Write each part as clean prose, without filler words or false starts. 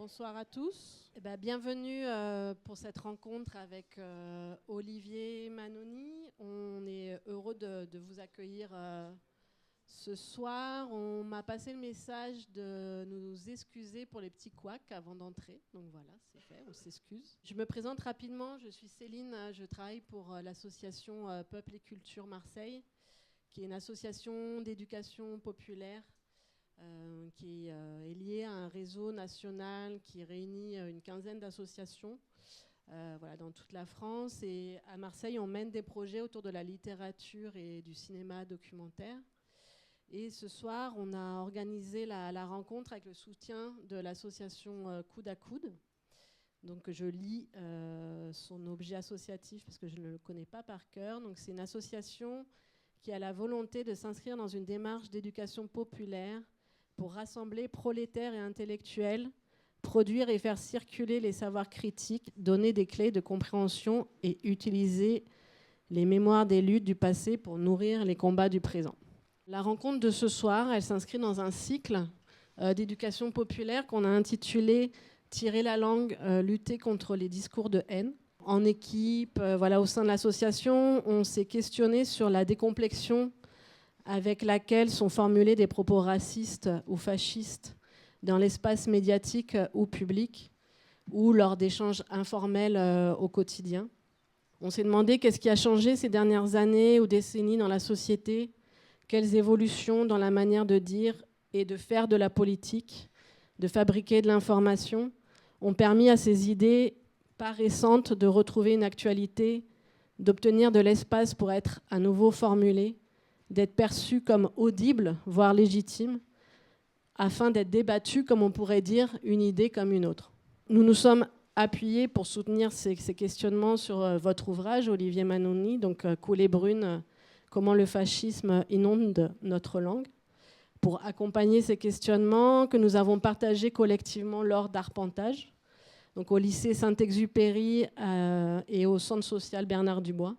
Bonsoir à tous. Bienvenue pour cette rencontre avec Olivier Manoni. On est heureux de vous accueillir ce soir. On m'a passé le message de nous excuser pour les petits couacs avant d'entrer. Donc voilà, c'est fait, on s'excuse. Je me présente rapidement, je suis Céline, je travaille pour l'association Peuple et Culture Marseille, qui est une association d'éducation populaire qui est lié à un réseau national qui réunit une quinzaine d'associations dans toute la France. Et à Marseille, on mène des projets autour de la littérature et du cinéma documentaire. Et ce soir, on a organisé la rencontre avec le soutien de l'association Coude à Coude. Donc je lis son objet associatif parce que je ne le connais pas par cœur. Donc c'est une association qui a la volonté de s'inscrire dans une démarche d'éducation populaire pour rassembler prolétaires et intellectuels, produire et faire circuler les savoirs critiques, donner des clés de compréhension et utiliser les mémoires des luttes du passé pour nourrir les combats du présent. La rencontre de ce soir, elle s'inscrit dans un cycle d'éducation populaire qu'on a intitulé « Tirer la langue, lutter contre les discours de haine ». En équipe, au sein de l'association, on s'est questionné sur la décomplexion avec laquelle sont formulés des propos racistes ou fascistes dans l'espace médiatique ou public ou lors d'échanges informels au quotidien. On s'est demandé qu'est-ce qui a changé ces dernières années ou décennies dans la société, quelles évolutions dans la manière de dire et de faire de la politique, de fabriquer de l'information, ont permis à ces idées pas récentes de retrouver une actualité, d'obtenir de l'espace pour être à nouveau formulées, d'être perçues comme audibles, voire légitimes, afin d'être débattues, comme on pourrait dire, une idée comme une autre. Nous nous sommes appuyés pour soutenir ces questionnements sur votre ouvrage, Olivier Manoni, donc « Coulées brunes, comment le fascisme inonde notre langue », pour accompagner ces questionnements que nous avons partagés collectivement lors d'Arpentage, donc au lycée Saint-Exupéry et au centre social Bernard Dubois.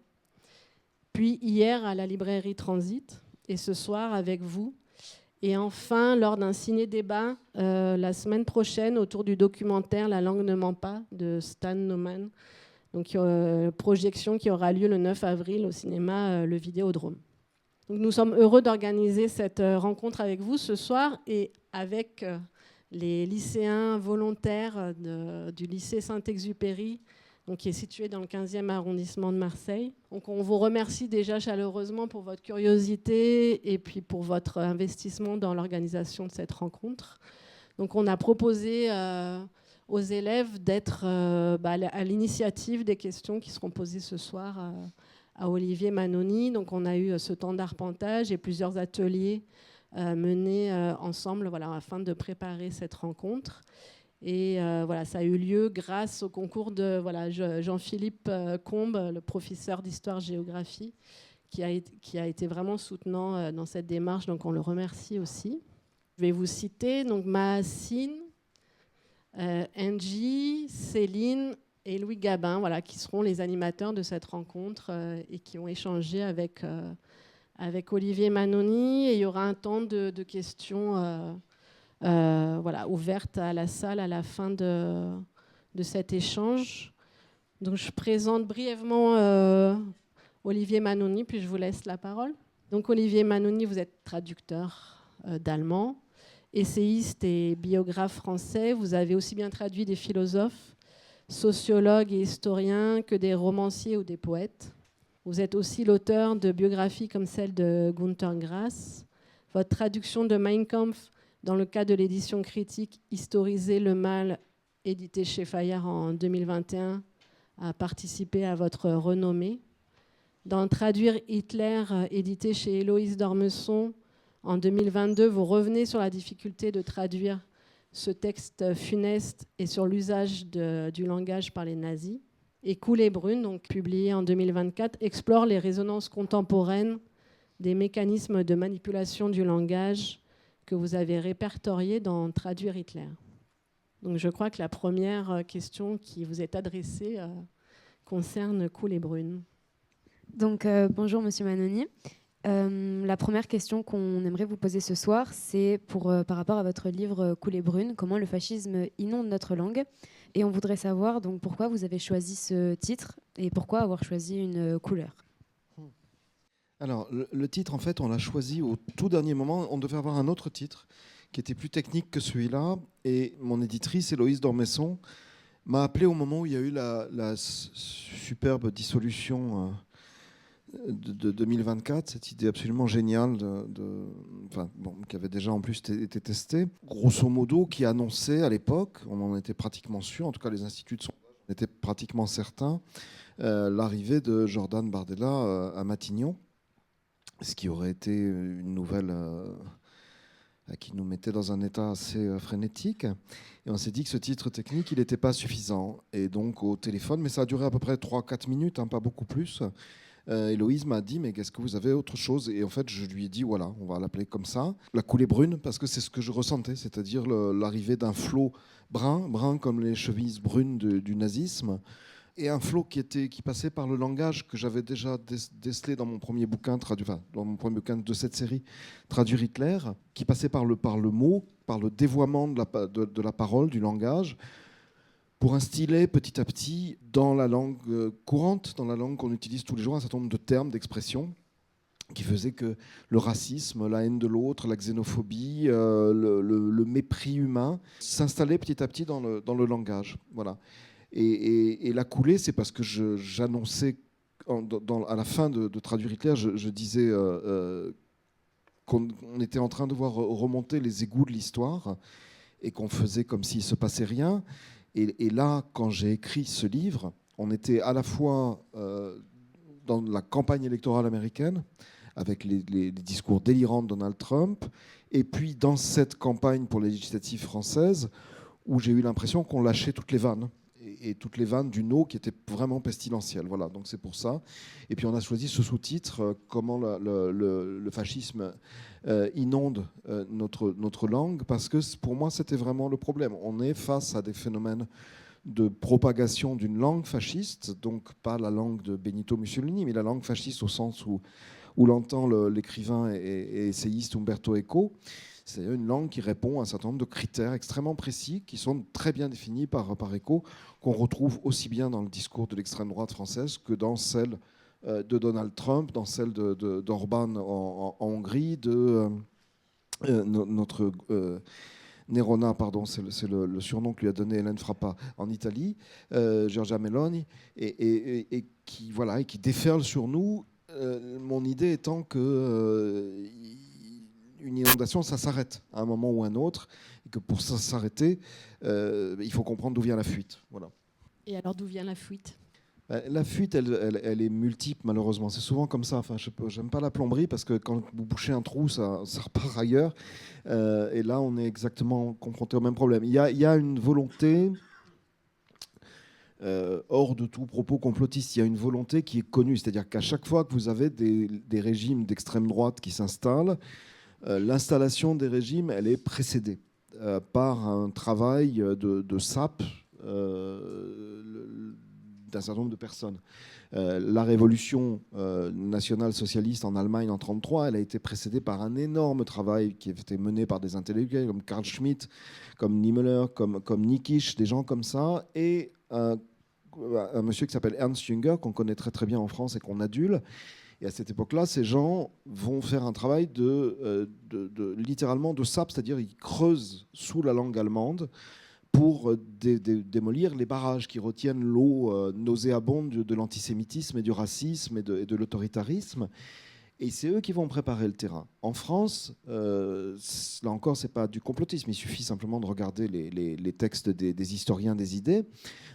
Puis hier à la librairie Transit, et ce soir avec vous. Et enfin, lors d'un ciné-débat la semaine prochaine autour du documentaire « La langue ne ment pas » de Stan Neumann, donc projection qui aura lieu le 9 avril au cinéma Le Vidéodrome. Donc, nous sommes heureux d'organiser cette rencontre avec vous ce soir et avec les lycéens volontaires du lycée Saint-Exupéry, donc qui est situé dans le 15e arrondissement de Marseille. Donc on vous remercie déjà chaleureusement pour votre curiosité et puis pour votre investissement dans l'organisation de cette rencontre. Donc on a proposé aux élèves d'être à l'initiative des questions qui seront posées ce soir à Olivier Manoni. Donc on a eu ce temps d'arpentage et plusieurs ateliers menés ensemble afin de préparer cette rencontre. Et ça a eu lieu grâce au concours de Jean-Philippe Combe, le professeur d'histoire-géographie, qui a été vraiment soutenant dans cette démarche. Donc on le remercie aussi. Je vais vous citer donc Mahacine, Angie, Céline et Louis Gabin, qui seront les animateurs de cette rencontre et qui ont échangé avec Olivier Manoni. Et il y aura un temps de questions ouverte à la salle à la fin de cet échange. Donc je présente brièvement Olivier Manoni, puis je vous laisse la parole. Donc Olivier Manoni, vous êtes traducteur d'allemand, essayiste et biographe français. Vous avez aussi bien traduit des philosophes, sociologues et historiens que des romanciers ou des poètes. Vous êtes aussi l'auteur de biographies comme celle de Günter Grass. Votre traduction de Mein Kampf dans le cadre de l'édition critique Historiser le mal, édité chez Fayard en 2021, a participé à votre renommée. Dans Traduire Hitler, édité chez Héloïse d'Ormesson en 2022, vous revenez sur la difficulté de traduire ce texte funeste et sur l'usage du langage par les nazis. Et Coulées brunes, donc publié en 2024, explore les résonances contemporaines des mécanismes de manipulation du langage que vous avez répertorié dans Traduire Hitler. Donc je crois que la première question qui vous est adressée concerne Coulées brunes. Donc bonjour Monsieur Manoni. La première question qu'on aimerait vous poser ce soir, c'est par rapport à votre livre Coulée brune, comment le fascisme inonde notre langue. Et on voudrait savoir donc pourquoi vous avez choisi ce titre et pourquoi avoir choisi une couleur. Alors, le titre, en fait, on l'a choisi au tout dernier moment. On devait avoir un autre titre qui était plus technique que celui-là. Et mon éditrice, Héloïse Dormesson, m'a appelé au moment où il y a eu la superbe dissolution de 2024, cette idée absolument géniale qui avait déjà en plus été testée, grosso modo, qui annonçait à l'époque, on en était pratiquement sûr, en tout cas les instituts de sondage en étaient pratiquement certains, l'arrivée de Jordan Bardella à Matignon, ce qui aurait été une nouvelle qui nous mettait dans un état assez frénétique. Et on s'est dit que ce titre technique, il n'était pas suffisant. Et donc au téléphone, mais ça a duré à peu près 3-4 minutes, pas beaucoup plus, Héloïse m'a dit, mais qu'est-ce que vous avez autre chose? Et en fait, je lui ai dit, voilà, on va l'appeler comme ça, la coulée brune, parce que c'est ce que je ressentais, c'est-à-dire l'arrivée d'un flot brun comme les chevilles brunes du nazisme, et un flot qui passait par le langage que j'avais déjà décelé dans mon premier bouquin, dans mon premier bouquin de cette série, Traduire Hitler, qui passait par le mot, par le dévoiement de la parole, du langage, pour instiller petit à petit dans la langue courante, dans la langue qu'on utilise tous les jours, un certain nombre de termes, d'expressions qui faisaient que le racisme, la haine de l'autre, la xénophobie, le mépris humain s'installaient petit à petit dans le langage. Voilà. Et la coulée, c'est parce que j'annonçais, à la fin de Traduire Hitler, je disais qu'on était en train de voir remonter les égouts de l'histoire et qu'on faisait comme s'il ne se passait rien. Et là, quand j'ai écrit ce livre, on était à la fois dans la campagne électorale américaine, avec les discours délirants de Donald Trump, et puis dans cette campagne pour les législatives françaises, où j'ai eu l'impression qu'on lâchait toutes les vannes. Et toutes les vannes d'une eau qui était vraiment pestilentielle. Voilà, donc c'est pour ça. Et puis on a choisi ce sous-titre, comment le fascisme inonde notre langue, parce que pour moi c'était vraiment le problème. On est face à des phénomènes de propagation d'une langue fasciste, donc pas la langue de Benito Mussolini, mais la langue fasciste au sens où l'entend l'écrivain et essayiste Umberto Eco. C'est une langue qui répond à un certain nombre de critères extrêmement précis qui sont très bien définis par Eco, qu'on retrouve aussi bien dans le discours de l'extrême droite française que dans celle de Donald Trump, dans celle d'Orban en Hongrie, de notre Nerona, pardon, c'est le surnom que lui a donné Hélène Frappa en Italie, Giorgia Meloni, et qui déferle sur nous. Mon idée étant que une inondation, ça s'arrête à un moment ou un autre, et que pour ça s'arrêter, il faut comprendre d'où vient la fuite. Voilà. Et alors, d'où vient la fuite ? La fuite, elle est multiple, malheureusement. C'est souvent comme ça. Enfin, j'aime pas la plomberie parce que quand vous bouchez un trou, ça repart ailleurs. Et là, on est exactement confronté au même problème. Il y a une volonté, hors de tout propos complotiste, il y a une volonté qui est connue. C'est-à-dire qu'à chaque fois que vous avez des régimes d'extrême droite qui s'installent, l'installation des régimes, elle est précédée par un travail de sape d'un certain nombre de personnes. La révolution nationale-socialiste en Allemagne en 1933, elle a été précédée par un énorme travail qui a été mené par des intellectuels comme Carl Schmitt, comme Niemöller, comme Nikisch, des gens comme ça, et un monsieur qui s'appelle Ernst Jünger, qu'on connaît très très bien en France et qu'on adule. Et à cette époque-là, ces gens vont faire un travail littéralement de sape, c'est-à-dire ils creusent sous la langue allemande pour démolir les barrages qui retiennent l'eau nauséabonde de l'antisémitisme et du racisme et de l'autoritarisme. Et c'est eux qui vont préparer le terrain. En France, là encore, ce n'est pas du complotisme, il suffit simplement de regarder les textes des historiens des idées.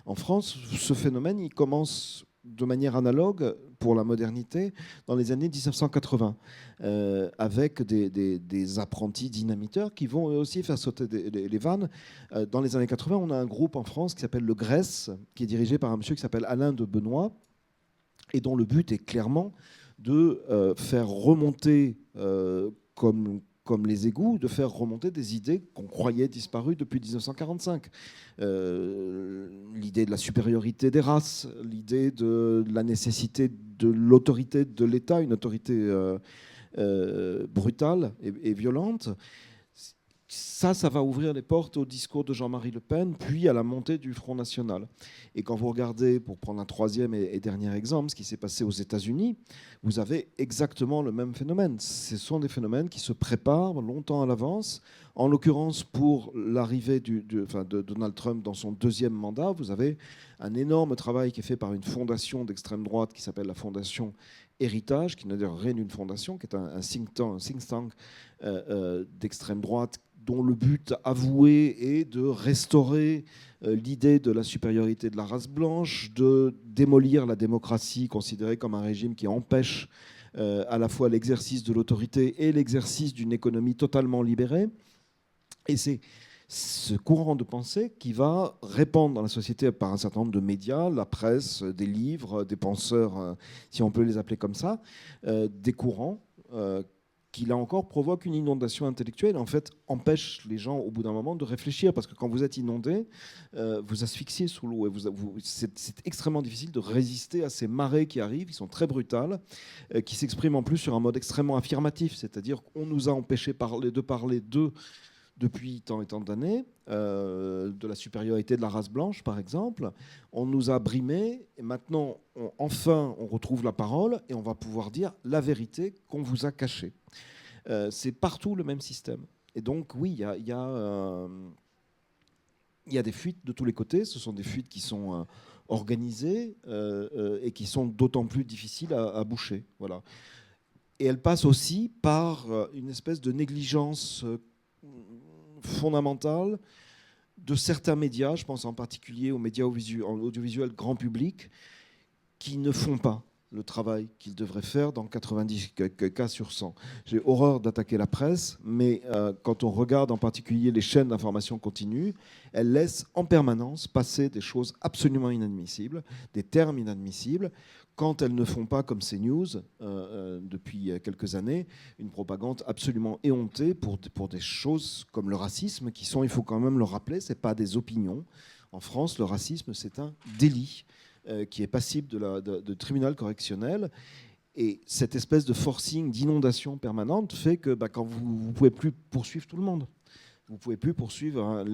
En France, ce phénomène, il commence de manière analogue pour la modernité dans les années 1980, avec des apprentis dynamiteurs qui vont eux aussi faire sauter les vannes. Dans les années 80, on a un groupe en France qui s'appelle le GRES, qui est dirigé par un monsieur qui s'appelle Alain de Benoît, et dont le but est clairement de faire remonter, comme les égouts, de faire remonter des idées qu'on croyait disparues depuis 1945. L'idée de la supériorité des races, l'idée de la nécessité de l'autorité de l'État, une autorité brutale et violente. Ça va ouvrir les portes au discours de Jean-Marie Le Pen, puis à la montée du Front National. Et quand vous regardez, pour prendre un troisième et dernier exemple, ce qui s'est passé aux États-Unis, vous avez exactement le même phénomène. Ce sont des phénomènes qui se préparent longtemps à l'avance. En l'occurrence, pour l'arrivée de Donald Trump dans son deuxième mandat, vous avez un énorme travail qui est fait par une fondation d'extrême droite qui s'appelle la Fondation Héritage, qui n'est d'ailleurs rien d'une fondation, qui est un think tank d'extrême droite, dont le but avoué est de restaurer l'idée de la supériorité de la race blanche, de démolir la démocratie considérée comme un régime qui empêche à la fois l'exercice de l'autorité et l'exercice d'une économie totalement libérée. Et c'est ce courant de pensée qui va répandre dans la société par un certain nombre de médias, la presse, des livres, des penseurs, si on peut les appeler comme ça, des courants qui, là encore, provoque une inondation intellectuelle et en fait empêche les gens, au bout d'un moment, de réfléchir. Parce que quand vous êtes inondé, vous asphyxiez sous l'eau. Et c'est extrêmement difficile de résister à ces marées qui arrivent, qui sont très brutales, qui s'expriment en plus sur un mode extrêmement affirmatif. C'est-à-dire qu'on nous a empêché de parler d'eux depuis tant et tant d'années, de la supériorité de la race blanche, par exemple. On nous a brimés, et maintenant, enfin, on retrouve la parole, et on va pouvoir dire la vérité qu'on vous a cachée. C'est partout le même système. Et donc, oui, il y a des fuites de tous les côtés. Ce sont des fuites qui sont organisées et qui sont d'autant plus difficiles à boucher. Voilà. Et elles passent aussi par une espèce de négligence fondamentale de certains médias, je pense en particulier aux médias audiovisuels grand public, qui ne font pas le travail qu'ils devraient faire dans 90 cas sur 100. J'ai horreur d'attaquer la presse, mais quand on regarde en particulier les chaînes d'information continue, elles laissent en permanence passer des choses absolument inadmissibles, des termes inadmissibles, quand elles ne font pas, comme CNews, depuis quelques années, une propagande absolument éhontée pour des choses comme le racisme, qui sont, il faut quand même le rappeler, ce n'est pas des opinions. En France, le racisme, c'est un délit qui est passible de tribunal correctionnel. Et cette espèce de forcing, d'inondation permanente fait que quand vous ne pouvez plus poursuivre tout le monde. Vous ne pouvez plus poursuivre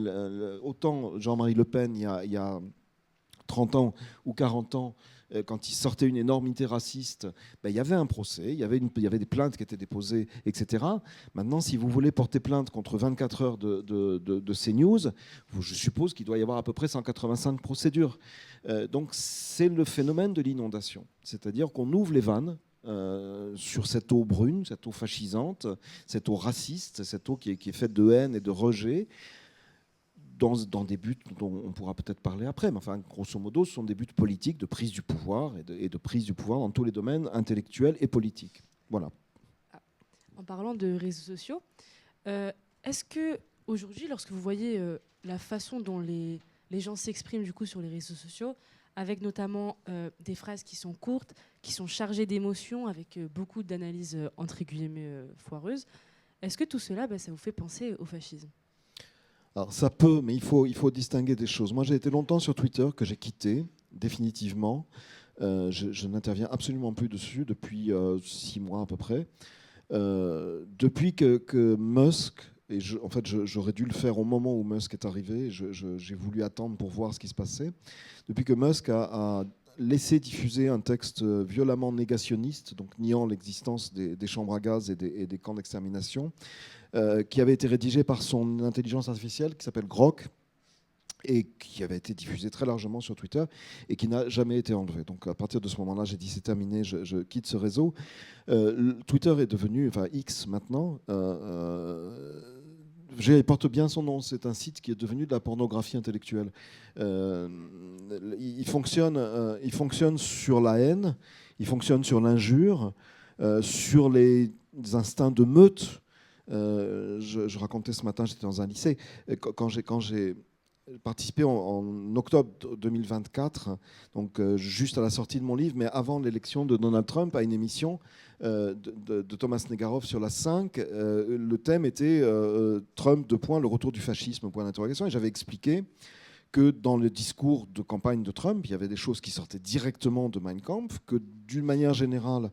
autant Jean-Marie Le Pen il y a 30 ans ou 40 ans, quand il sortait une énormité raciste, il y avait un procès, il y avait des plaintes qui étaient déposées, etc. Maintenant, si vous voulez porter plainte contre 24 heures de CNews, je suppose qu'il doit y avoir à peu près 185 procédures. Donc c'est le phénomène de l'inondation. C'est-à-dire qu'on ouvre les vannes sur cette eau brune, cette eau fascisante, cette eau raciste, cette eau qui est faite de haine et de rejet, dans des buts dont on pourra peut-être parler après. Mais enfin, grosso modo, ce sont des buts politiques de prise du pouvoir et de prise du pouvoir dans tous les domaines intellectuels et politiques. Voilà. En parlant de réseaux sociaux, est-ce que aujourd'hui, lorsque vous voyez la façon dont les gens s'expriment du coup sur les réseaux sociaux, avec notamment des phrases qui sont courtes, qui sont chargées d'émotions, avec beaucoup d'analyses entre guillemets foireuses, est-ce que tout cela, ça vous fait penser au fascisme ? Alors ça peut, mais il faut distinguer des choses. Moi, j'ai été longtemps sur Twitter, que j'ai quitté définitivement. Je n'interviens absolument plus dessus depuis 6 mois à peu près. Depuis que Musk, et j'aurais dû le faire au moment où Musk est arrivé, j'ai voulu attendre pour voir ce qui se passait. Depuis que Musk a laissé diffuser un texte violemment négationniste, donc niant l'existence des chambres à gaz et des camps d'extermination, qui avait été rédigé par son intelligence artificielle qui s'appelle Grok et qui avait été diffusé très largement sur Twitter et qui n'a jamais été enlevé. Donc à partir de ce moment-là, j'ai dit c'est terminé, je quitte ce réseau. Twitter est devenu, enfin X maintenant, il porte bien son nom, c'est un site qui est devenu de la pornographie intellectuelle. Il fonctionne sur la haine, il fonctionne sur l'injure, sur les instincts de meute. Je racontais ce matin, j'étais dans un lycée, quand j'ai participé en octobre 2024, donc juste à la sortie de mon livre, mais avant l'élection de Donald Trump, à une émission de Thomas Negaroff sur la 5. Le thème était Trump, le retour du fascisme, point d'interrogation. Et j'avais expliqué que dans le discours de campagne de Trump, il y avait des choses qui sortaient directement de Mein Kampf, que d'une manière générale,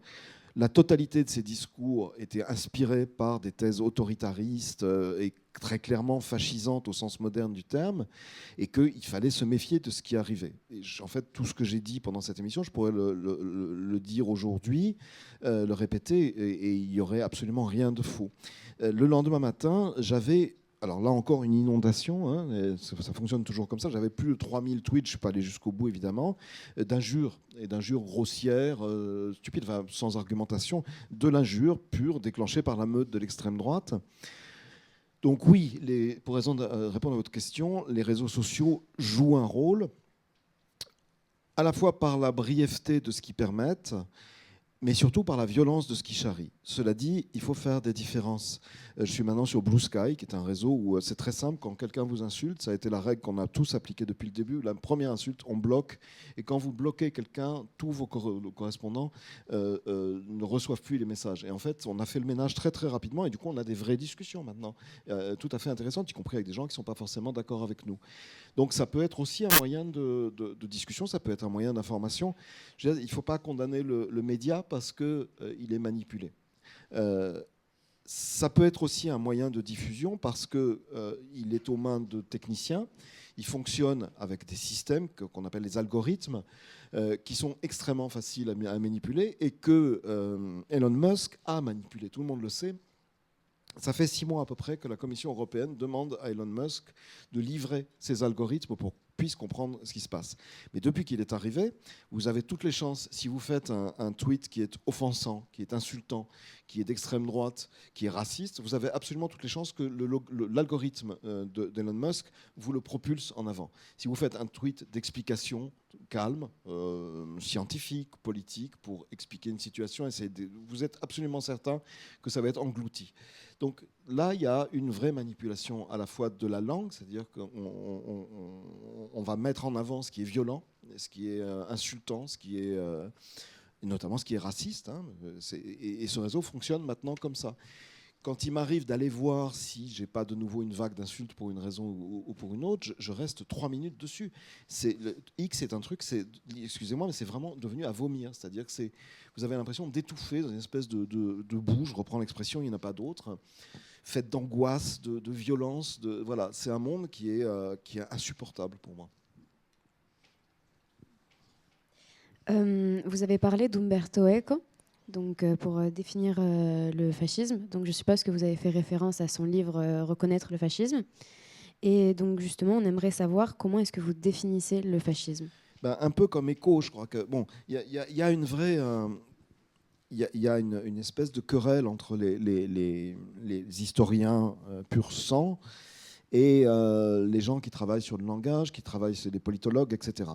La totalité de ces discours était inspirée par des thèses autoritaristes et très clairement fascisantes au sens moderne du terme, et qu'il fallait se méfier de ce qui arrivait. Et en fait, tout ce que j'ai dit pendant cette émission, je pourrais le dire aujourd'hui, le répéter, et il n'y aurait absolument rien de faux. Le lendemain matin, j'avais... Alors là encore, une inondation, hein, ça fonctionne toujours comme ça. J'avais plus de 3000 tweets, je ne suis pas allé jusqu'au bout évidemment, d'injures, et d'injures grossières, stupides, enfin, sans argumentation, de l'injure pure déclenchée par la meute de l'extrême droite. Donc oui, pour répondre à votre question, les réseaux sociaux jouent un rôle, à la fois par la brièveté de ce qu'ils permettent, mais surtout par la violence de ce qui charrie. Cela dit, il faut faire des différences. Je suis maintenant sur Blue Sky, qui est un réseau où c'est très simple. Quand quelqu'un vous insulte, ça a été la règle qu'on a tous appliquée depuis le début. La première insulte, on bloque. Et quand vous bloquez quelqu'un, tous vos correspondants ne reçoivent plus les messages. Et en fait, on a fait le ménage très très rapidement. Et du coup, on a des vraies discussions maintenant, tout à fait intéressantes, y compris avec des gens qui ne sont pas forcément d'accord avec nous. Donc ça peut être aussi un moyen de discussion, ça peut être un moyen d'information. Il ne faut pas condamner le média parce qu'il est manipulé. Ça peut être aussi un moyen de diffusion parce qu'il est aux mains de techniciens. Il fonctionne avec des systèmes qu'on appelle les algorithmes qui sont extrêmement faciles à manipuler et que Elon Musk a manipulé. Tout le monde le sait. Ça fait 6 mois à peu près que la Commission européenne demande à Elon Musk de livrer ses algorithmes pour qu'on puisse comprendre ce qui se passe. Mais depuis qu'il est arrivé, vous avez toutes les chances, si vous faites un tweet qui est offensant, qui est insultant, qui est d'extrême droite, qui est raciste, vous avez absolument toutes les chances que l'algorithme d'Elon Musk vous le propulse en avant. Si vous faites un tweet d'explication calme, scientifique, politique, pour expliquer une situation, vous êtes absolument certain que ça va être englouti. Donc là, il y a une vraie manipulation à la fois de la langue, c'est-à-dire qu'on va mettre en avant ce qui est violent, ce qui est insultant, notamment ce qui est raciste. Hein, et ce réseau fonctionne maintenant comme ça. Quand il m'arrive d'aller voir si j'ai pas de nouveau une vague d'insultes pour une raison ou pour une autre, je reste 3 minutes dessus. X est un truc, excusez-moi, mais c'est vraiment devenu à vomir. C'est-à-dire que vous avez l'impression d'étouffer dans une espèce de boue, je reprends l'expression, il n'y en a pas d'autre, faite d'angoisse, de violence. Voilà, c'est un monde qui est insupportable pour moi. Vous avez parlé d'Umberto Eco. Donc, pour définir le fascisme. Donc, je suppose que vous avez fait référence à son livre Reconnaître le fascisme. Et donc, justement, on aimerait savoir comment est-ce que vous définissez le fascisme. Un peu comme Eco, je crois que il y a une vraie, il y a une espèce de querelle entre les historiens pur sang et les gens qui travaillent sur le langage, qui travaillent sur des politologues, etc.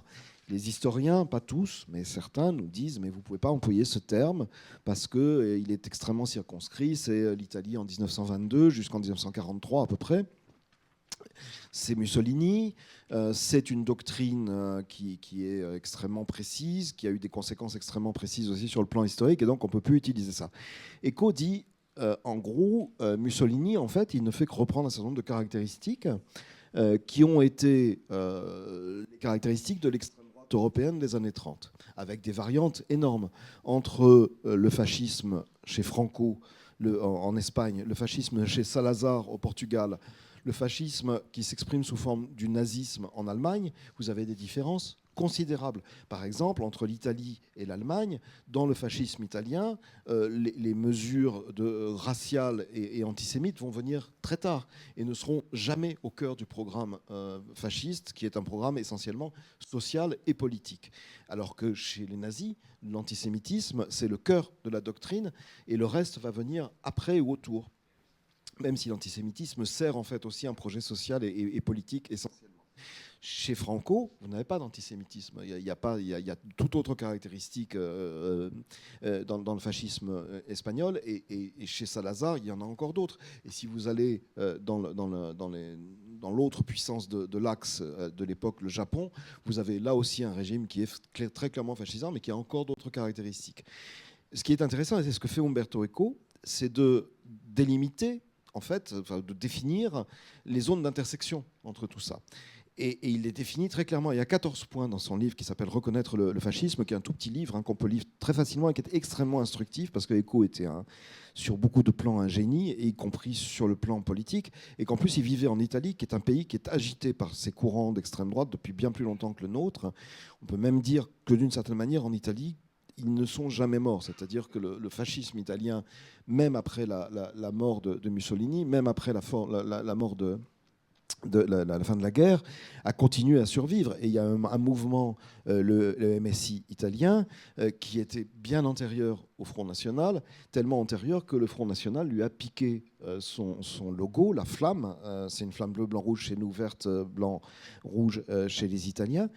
Les historiens, pas tous, mais certains nous disent mais vous ne pouvez pas employer ce terme parce qu'il est extrêmement circonscrit. C'est l'Italie en 1922 jusqu'en 1943 à peu près. C'est Mussolini. C'est une doctrine qui est extrêmement précise, qui a eu des conséquences extrêmement précises aussi sur le plan historique, et donc on ne peut plus utiliser ça. Eco dit, en gros, Mussolini, en fait, il ne fait que reprendre un certain nombre de caractéristiques qui ont été les caractéristiques de l'extrême européenne des années 30, avec des variantes énormes entre le fascisme chez Franco en Espagne, le fascisme chez Salazar au Portugal, le fascisme qui s'exprime sous forme du nazisme en Allemagne. Vous avez des différences considérables. Par exemple, entre l'Italie et l'Allemagne, dans le fascisme italien, les mesures raciales et antisémites vont venir très tard et ne seront jamais au cœur du programme fasciste, qui est un programme essentiellement social et politique. Alors que chez les nazis, l'antisémitisme, c'est le cœur de la doctrine et le reste va venir après ou autour. Même si l'antisémitisme sert en fait aussi un projet social et politique essentiellement. Chez Franco, vous n'avez pas d'antisémitisme. Il y a toute autre caractéristique dans le fascisme espagnol. Et chez Salazar, il y en a encore d'autres. Et si vous allez dans l'autre puissance de l'axe de l'époque, le Japon, vous avez là aussi un régime qui est très clairement fascisant, mais qui a encore d'autres caractéristiques. Ce qui est intéressant, et c'est ce que fait Umberto Eco, c'est de délimiter, en fait, de définir les zones d'intersection entre tout ça. Et il les définit très clairement. Il y a 14 points dans son livre qui s'appelle « Reconnaître le fascisme », qui est un tout petit livre qu'on peut lire très facilement et qui est extrêmement instructif parce que Eco était sur beaucoup de plans un génie, y compris sur le plan politique, et qu'en plus il vivait en Italie, qui est un pays qui est agité par ces courants d'extrême droite depuis bien plus longtemps que le nôtre. On peut même dire que d'une certaine manière, en Italie, ils ne sont jamais morts. C'est-à-dire que le fascisme italien, même après la mort de Mussolini, même après la mort de la fin de la guerre, a continué à survivre. Et il y a un mouvement, le MSI italien, qui était bien antérieur au Front National, tellement antérieur que le Front National lui a piqué son logo, la flamme. C'est une flamme bleu, blanc, rouge chez nous, verte, blanc, rouge chez les Italiens.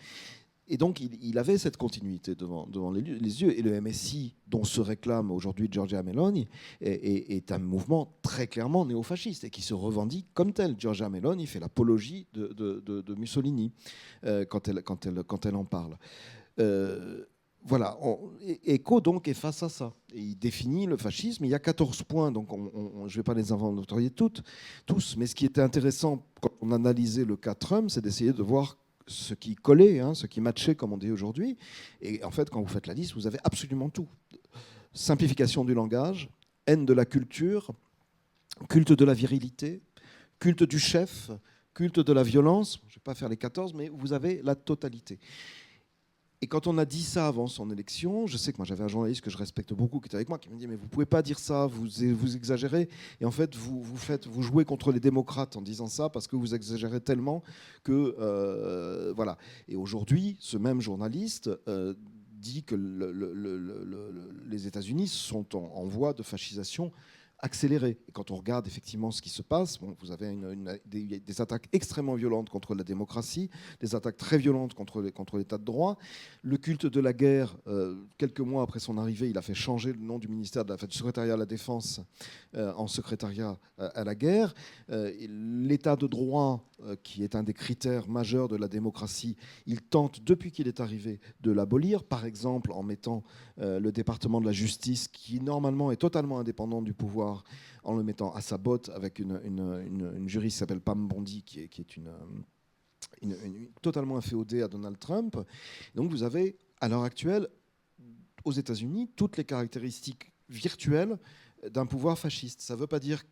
Et donc, il avait cette continuité devant les yeux. Et le MSI, dont se réclame aujourd'hui Giorgia Meloni, est un mouvement très clairement néofasciste et qui se revendique comme tel. Giorgia Meloni fait l'apologie de Mussolini quand elle en parle. Voilà. Eco, donc, est face à ça. Et il définit le fascisme. Il y a 14 points, donc je ne vais pas les inventorier tous. Mais ce qui était intéressant quand on analysait le cas Trump, c'est d'essayer de voir ce qui collait, ce qui matchait, comme on dit aujourd'hui. Et en fait, quand vous faites la liste, vous avez absolument tout. Simplification du langage, haine de la culture, culte de la virilité, culte du chef, culte de la violence. Je ne vais pas faire les 14, mais vous avez la totalité. Et quand on a dit ça avant son élection, je sais que moi j'avais un journaliste que je respecte beaucoup qui était avec moi, qui me dit mais vous pouvez pas dire ça, vous exagérez. Et en fait vous jouez contre les démocrates en disant ça parce que vous exagérez tellement que voilà. Et aujourd'hui, ce même journaliste dit que les États-Unis sont en voie de fascisation accéléré. Et quand on regarde effectivement ce qui se passe, vous avez des attaques extrêmement violentes contre la démocratie, des attaques très violentes contre l'État de droit. Le culte de la guerre, quelques mois après son arrivée, il a fait changer le nom du ministère du secrétariat à la défense en secrétariat à la guerre. L'État de droit, qui est un des critères majeurs de la démocratie, il tente, depuis qu'il est arrivé, de l'abolir, par exemple en mettant le département de la justice, qui normalement est totalement indépendant du pouvoir, en le mettant à sa botte avec une juriste qui s'appelle Pam Bondi, qui est totalement inféodée à Donald Trump. Donc vous avez, à l'heure actuelle, aux États-Unis, toutes les caractéristiques virtuelles d'un pouvoir fasciste. Ça ne veut pas dire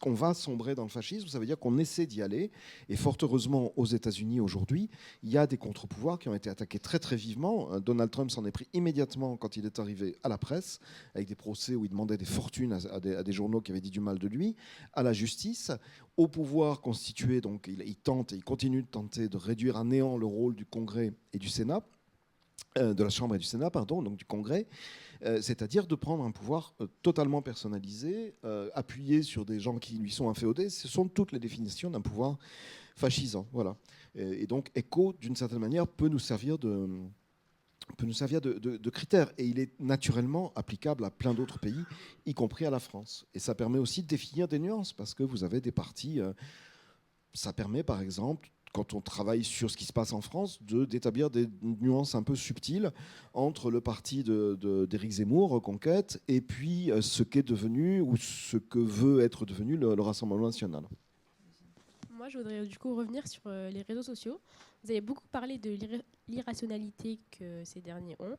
qu'on va sombrer dans le fascisme, ça veut dire qu'on essaie d'y aller. Et fort heureusement, aux États-Unis aujourd'hui, il y a des contre-pouvoirs qui ont été attaqués très très vivement. Donald Trump s'en est pris immédiatement quand il est arrivé à la presse, avec des procès où il demandait des fortunes à des journaux qui avaient dit du mal de lui, à la justice, au pouvoir constitué. Donc il tente et il continue de tenter de réduire à néant le rôle du Congrès et du Sénat, de la Chambre et du Sénat, pardon, donc du Congrès. C'est-à-dire de prendre un pouvoir totalement personnalisé, appuyé sur des gens qui lui sont inféodés. Ce sont toutes les définitions d'un pouvoir fascisant. Voilà. Et donc, Eco, d'une certaine manière, peut nous servir de critères. Et il est naturellement applicable à plein d'autres pays, y compris à la France. Et ça permet aussi de définir des nuances, parce que vous avez des partis... ça permet, par exemple, quand on travaille sur ce qui se passe en France, d'établir des nuances un peu subtiles entre le parti d'Éric Zemmour, Reconquête, et puis ce qu'est devenu ou ce que veut être devenu le Rassemblement national. Moi, je voudrais du coup revenir sur les réseaux sociaux. Vous avez beaucoup parlé de l'irrationalité que ces derniers ont,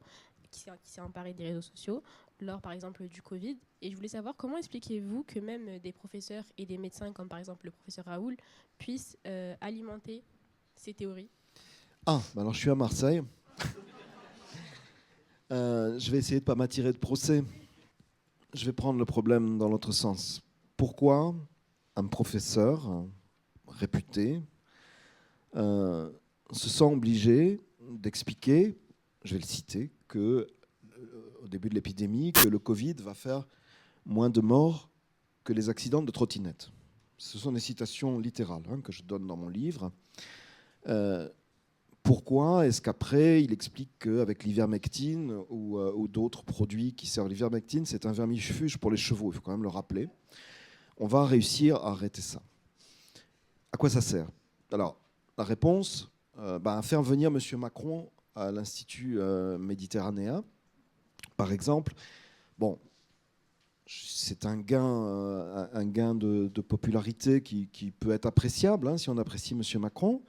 qui s'est emparé des réseaux sociaux, lors par exemple du Covid. Et je voulais savoir comment expliquez-vous que même des professeurs et des médecins, comme par exemple le professeur Raoul, puissent alimenter ces théories. Alors je suis à Marseille. Je vais essayer de ne pas m'attirer de procès. Je vais prendre le problème dans l'autre sens. Pourquoi un professeur réputé se sent obligé d'expliquer, je vais le citer, au début de l'épidémie, que le Covid va faire moins de morts que les accidents de trottinette. Ce sont des citations littérales que je donne dans mon livre. Pourquoi est-ce qu'après, il explique qu'avec l'ivermectine ou d'autres produits qui servent l'ivermectine, c'est un vermifuge pour les chevaux, il faut quand même le rappeler, on va réussir à arrêter ça. À quoi ça sert? Alors, la réponse, faire venir M. Macron à l'Institut méditerranéen, par exemple. Bon, c'est un gain de popularité qui peut être appréciable, hein, si on apprécie M. Macron.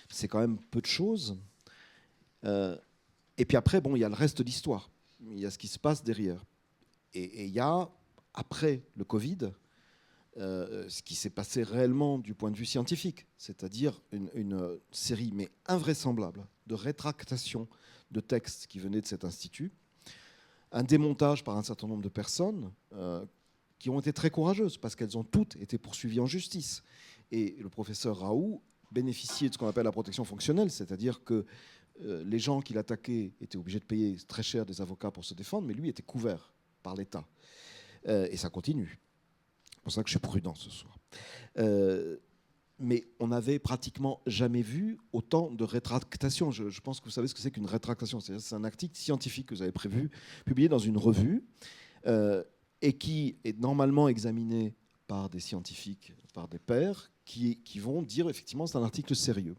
C'est quand même peu de choses. Et puis après, bon, il y a le reste de l'histoire. Il y a ce qui se passe derrière. Et il y a, après le Covid, ce qui s'est passé réellement du point de vue scientifique, c'est-à-dire une série, mais invraisemblable, de rétractations de textes qui venaient de cet institut, un démontage par un certain nombre de personnes qui ont été très courageuses, parce qu'elles ont toutes été poursuivies en justice. Et le professeur Raoult bénéficiait de ce qu'on appelle la protection fonctionnelle, c'est-à-dire que les gens qui l'attaquaient étaient obligés de payer très cher des avocats pour se défendre, mais lui était couvert par l'État. Et ça continue. C'est pour ça que je suis prudent ce soir. Mais on n'avait pratiquement jamais vu autant de rétractations. Je pense que vous savez ce que c'est qu'une rétractation. C'est un article scientifique que vous avez prévu, publié dans une revue, et qui est normalement examiné par des scientifiques, par des pairs, qui vont dire effectivement c'est un article sérieux.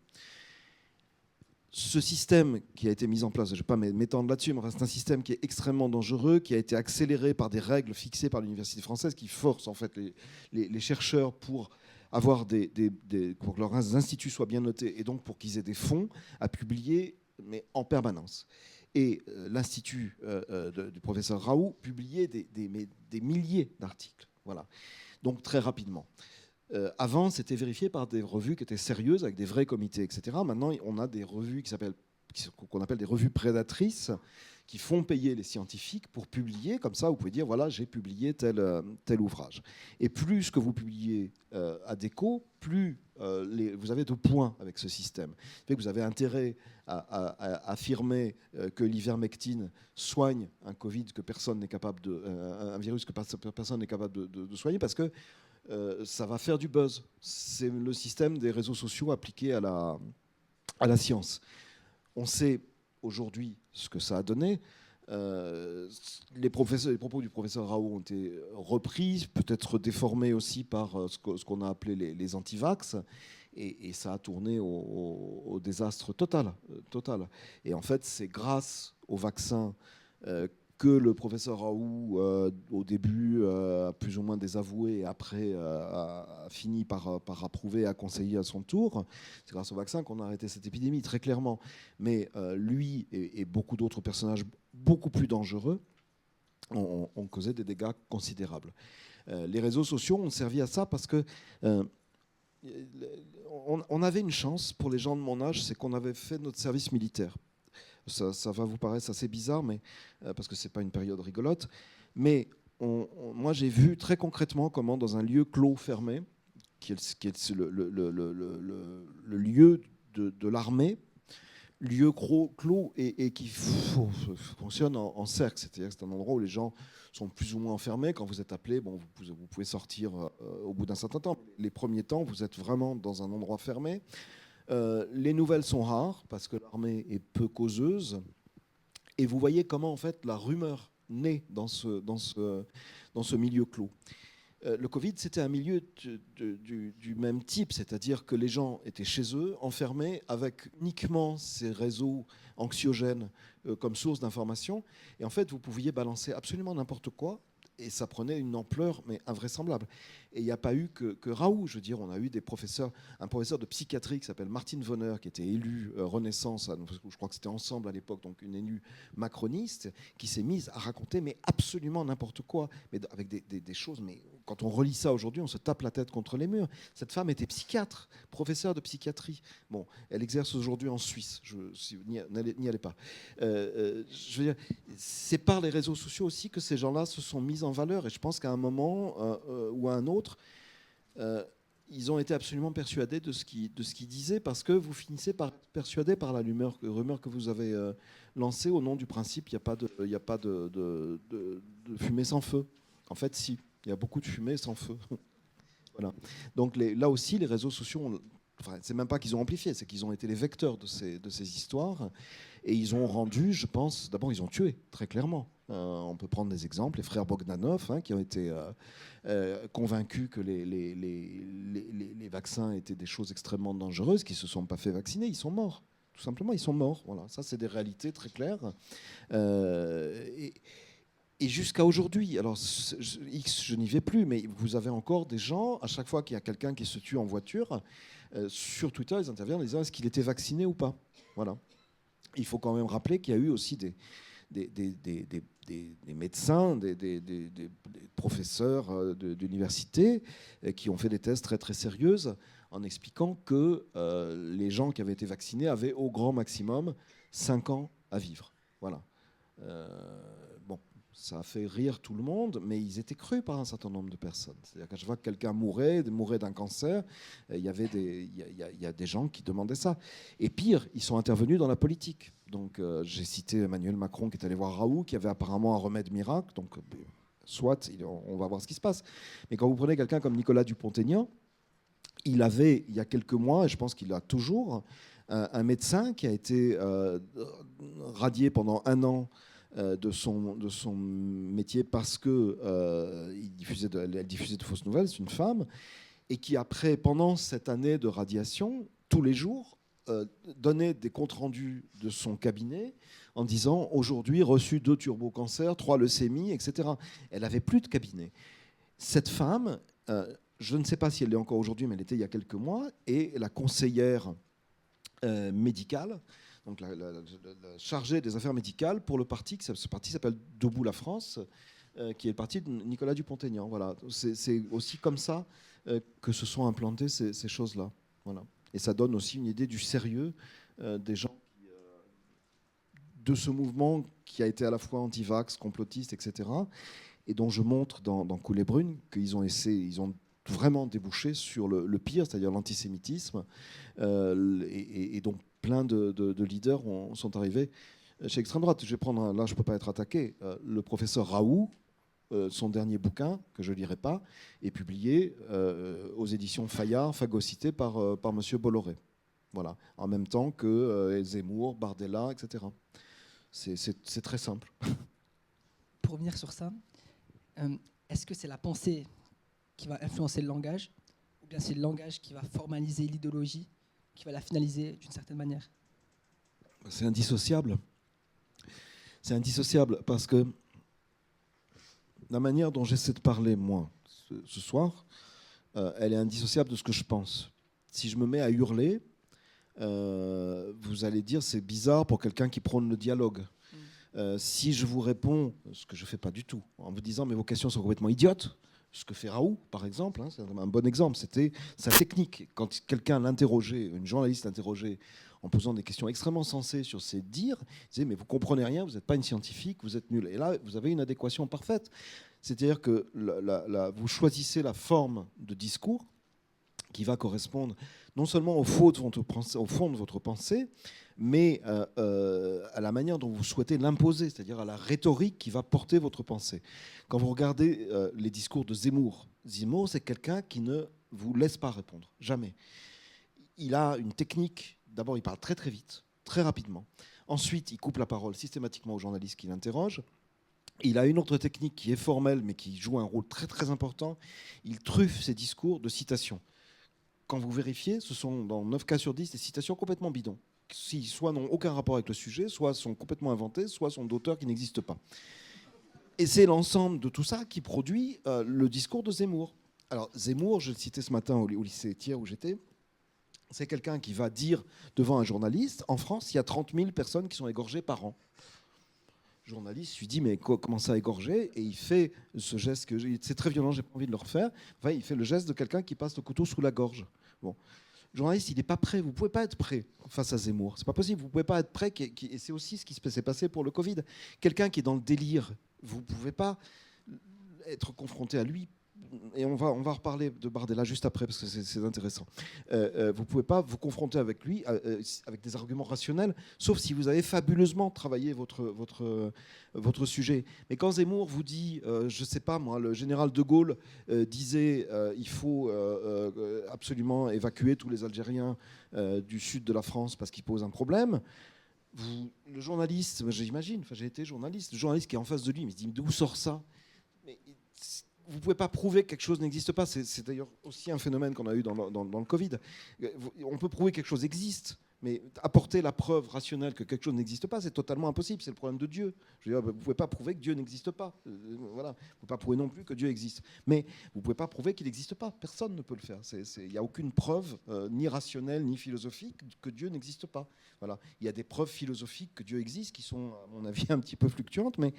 Ce système qui a été mis en place, je ne vais pas m'étendre là-dessus, mais enfin, c'est un système qui est extrêmement dangereux, qui a été accéléré par des règles fixées par l'université française, qui forcent en fait les chercheurs pour avoir pour que leurs instituts soient bien notés et donc pour qu'ils aient des fonds à publier, mais en permanence. Et l'institut du professeur Raoult publiait des milliers d'articles. Voilà. Donc très rapidement. Avant, c'était vérifié par des revues qui étaient sérieuses, avec des vrais comités, etc. Maintenant, on a des revues qu'on appelle des revues prédatrices, qui font payer les scientifiques pour publier. Comme ça, vous pouvez dire, voilà, j'ai publié tel ouvrage. Et plus que vous publiez à déco, plus vous avez de points avec ce système. Ça fait que vous avez intérêt à affirmer que l'ivermectine soigne un Covid que personne n'est capable un virus que personne n'est capable de soigner, parce que ça va faire du buzz. C'est le système des réseaux sociaux appliqué à la science. On sait aujourd'hui ce que ça a donné. Les propos du professeur Raoult ont été repris, peut-être déformés aussi par ce qu'on a appelé les antivax, et ça a tourné au désastre total. Et en fait, c'est grâce au vaccin que le professeur Raoult, au début, a plus ou moins désavoué, et après a fini par approuver et à conseiller à son tour. C'est grâce au vaccin qu'on a arrêté cette épidémie, très clairement. Mais lui et beaucoup d'autres personnages beaucoup plus dangereux ont causé des dégâts considérables. Les réseaux sociaux ont servi à ça parce que on avait une chance, pour les gens de mon âge, c'est qu'on avait fait notre service militaire. Ça va vous paraître assez bizarre, mais, parce que ce n'est pas une période rigolote. Mais moi, j'ai vu très concrètement comment, dans un lieu clos, fermé, qui est le lieu de l'armée, lieu clos et qui fonctionne en cercle. C'est-à-dire que c'est un endroit où les gens sont plus ou moins enfermés. Quand vous êtes appelé, bon, vous pouvez sortir au bout d'un certain temps. Les premiers temps, vous êtes vraiment dans un endroit fermé. Les nouvelles sont rares parce que l'armée est peu causeuse, et vous voyez comment en fait la rumeur naît dans ce milieu clos. Le Covid, c'était un milieu du même type, c'est-à-dire que les gens étaient chez eux, enfermés, avec uniquement ces réseaux anxiogènes comme source d'information, et en fait vous pouviez balancer absolument n'importe quoi, et ça prenait une ampleur mais invraisemblable. Et il n'y a pas eu que Raoult. Je veux dire, on a eu un professeur de psychiatrie qui s'appelle Martine Vonner, qui était élue Renaissance, je crois que c'était Ensemble à l'époque, donc une élue macroniste, qui s'est mise à raconter mais absolument n'importe quoi, mais avec des choses, mais quand on relit ça aujourd'hui, on se tape la tête contre les murs. Cette femme était psychiatre, professeure de psychiatrie. Bon, elle exerce aujourd'hui en Suisse. N'y allez pas. Je veux dire, c'est par les réseaux sociaux aussi que ces gens-là se sont mis en valeur. Et je pense qu'à un moment ou à un autre, ils ont été absolument persuadés de ce qu'ils disaient, parce que vous finissez par être persuadé par la rumeur que vous avez lancée au nom du principe il n'y a pas de fumée sans feu. En fait, si. Il y a beaucoup de fumée sans feu. Voilà. Donc là aussi, les réseaux sociaux, c'est même pas qu'ils ont amplifié, c'est qu'ils ont été les vecteurs de ces histoires. Et ils ont rendu, je pense, d'abord ils ont tué, très clairement. On peut prendre des exemples, les frères Bogdanov, qui ont été convaincus que les vaccins étaient des choses extrêmement dangereuses, qui ne se sont pas fait vacciner, ils sont morts. Tout simplement, ils sont morts. Voilà. Ça, c'est des réalités très claires. Et jusqu'à aujourd'hui, alors X, je n'y vais plus, mais vous avez encore des gens, à chaque fois qu'il y a quelqu'un qui se tue en voiture, sur Twitter, ils interviennent en disant est-ce qu'il était vacciné ou pas. Voilà. Il faut quand même rappeler qu'il y a eu aussi des médecins, des professeurs d'université qui ont fait des thèses très très sérieuses en expliquant que les gens qui avaient été vaccinés avaient au grand maximum 5 ans à vivre. Voilà. Bon, ça a fait rire tout le monde, mais ils étaient crus par un certain nombre de personnes. C'est-à-dire qu'à chaque fois que quelqu'un mourait d'un cancer, il y a des gens qui demandaient ça. Et pire, ils sont intervenus dans la politique. Donc j'ai cité Emmanuel Macron qui est allé voir Raoult, qui avait apparemment un remède miracle. Donc soit, on va voir ce qui se passe. Mais quand vous prenez quelqu'un comme Nicolas Dupont-Aignan, il avait, il y a quelques mois, et je pense qu'il a toujours, un médecin qui a été radié pendant 1 an de son métier parce qu'elle diffusait de fausses nouvelles, c'est une femme, et qui après, pendant cette année de radiation, tous les jours, donnait des comptes rendus de son cabinet en disant aujourd'hui reçu 2 turbocancers, 3 leucémies, etc. Elle n'avait plus de cabinet. Cette femme, je ne sais pas si elle l'est encore aujourd'hui, mais elle était il y a quelques mois, et la conseillère médicale, donc la chargée des affaires médicales pour le parti, ce parti s'appelle Debout la France, qui est le parti de Nicolas Dupont-Aignan. Voilà. C'est aussi comme ça que se sont implantées ces choses-là. Voilà. Et ça donne aussi une idée du sérieux des gens de ce mouvement qui a été à la fois anti-vax, complotiste, etc. Et dont je montre dans Coulée Brune qu'ils ont vraiment débouché sur le pire, c'est-à-dire l'antisémitisme, et donc plein de leaders sont arrivés chez Extrême Droite. Je vais prendre là, je ne peux pas être attaqué. Le professeur Raoult, son dernier bouquin, que je ne lirai pas, est publié aux éditions Fayard, phagocyté par M. Bolloré. Voilà. En même temps que Zemmour, Bardella, etc. C'est très simple. Pour revenir sur ça, est-ce que c'est la pensée qui va influencer le langage, ou bien c'est le langage qui va formaliser l'idéologie, qui va la finaliser d'une certaine manière? C'est indissociable. C'est indissociable parce que la manière dont j'essaie de parler, moi, ce soir, elle est indissociable de ce que je pense. Si je me mets à hurler, vous allez dire c'est bizarre pour quelqu'un qui prône le dialogue. Si je vous réponds, ce que je ne fais pas du tout, en vous disant mais vos questions sont complètement idiotes, ce que fait Raoult, par exemple, hein, c'est un bon exemple, c'était sa technique. Quand quelqu'un l'interrogeait, une journaliste l'interrogeait en posant des questions extrêmement sensées sur ses dires, il disait mais vous comprenez rien, vous n'êtes pas une scientifique, vous êtes nul. Et là, vous avez une adéquation parfaite. C'est-à-dire que vous choisissez la forme de discours qui va correspondre non seulement au fond de votre pensée, mais à la manière dont vous souhaitez l'imposer, c'est-à-dire à la rhétorique qui va porter votre pensée. Quand vous regardez les discours de Zemmour, c'est quelqu'un qui ne vous laisse pas répondre, jamais. Il a une technique, d'abord il parle très très vite, très rapidement. Ensuite, il coupe la parole systématiquement aux journalistes qui l'interrogent. Il a une autre technique qui est formelle, mais qui joue un rôle très très important. Il truffe ses discours de citations. Quand vous vérifiez, ce sont dans 9 cas sur 10 des citations complètement bidons, qui soit n'ont aucun rapport avec le sujet, soit sont complètement inventées, soit sont d'auteurs qui n'existent pas. Et c'est l'ensemble de tout ça qui produit le discours de Zemmour. Alors Zemmour, je le citais ce matin au lycée Thiers où j'étais, c'est quelqu'un qui va dire devant un journaliste, en France, il y a 30 000 personnes qui sont égorgées par an. Le journaliste lui dit mais comment ça égorger? Et il fait ce geste que c'est très violent, j'ai pas envie de le refaire. Enfin, il fait le geste de quelqu'un qui passe le couteau sous la gorge. Bon, le journaliste il n'est pas prêt. Vous pouvez pas être prêt face à Zemmour. C'est pas possible. Vous pouvez pas être prêt. Et c'est aussi ce qui s'est passé pour le Covid. Quelqu'un qui est dans le délire, vous pouvez pas être confronté à lui. Et on va reparler de Bardella juste après parce que c'est intéressant. Vous ne pouvez pas vous confronter avec lui avec des arguments rationnels, sauf si vous avez fabuleusement travaillé votre sujet. Mais quand Zemmour vous dit, je ne sais pas moi, le général de Gaulle disait il faut absolument évacuer tous les Algériens du sud de la France parce qu'ils posent un problème, le journaliste, j'imagine, enfin, j'ai été journaliste, le journaliste qui est en face de lui, il se dit d'où sort ça? Mais vous ne pouvez pas prouver que quelque chose n'existe pas. C'est d'ailleurs aussi un phénomène qu'on a eu dans le Covid. On peut prouver que quelque chose existe, Mais apporter la preuve rationnelle que quelque chose n'existe pas, c'est totalement impossible. C'est le problème de Dieu. Je veux dire, vous ne pouvez pas prouver que Dieu n'existe pas. Voilà. Vous ne pouvez pas prouver non plus que Dieu existe. Mais vous ne pouvez pas prouver qu'il n'existe pas. Personne ne peut le faire. Il n'y a aucune preuve, ni rationnelle, ni philosophique, que Dieu n'existe pas. Voilà. Il y a des preuves philosophiques que Dieu existe qui sont, à mon avis, un petit peu fluctuantes. Mais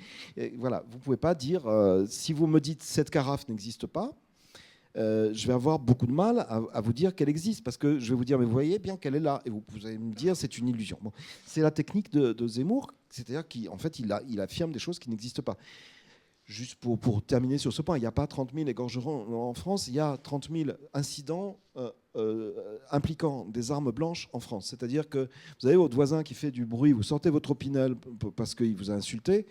voilà, vous ne pouvez pas dire, si vous me dites cette carafe n'existe pas, je vais avoir beaucoup de mal à vous dire qu'elle existe, parce que je vais vous dire, mais vous voyez bien qu'elle est là, et vous allez me dire, c'est une illusion. Bon, c'est la technique de Zemmour, c'est-à-dire qu'en fait, il affirme des choses qui n'existent pas. Juste pour terminer sur ce point, il n'y a pas 30 000 égorgements en France, il y a 30 000 incidents impliquant des armes blanches en France. C'est-à-dire que vous avez votre voisin qui fait du bruit, vous sortez votre opinel parce qu'il vous a insulté,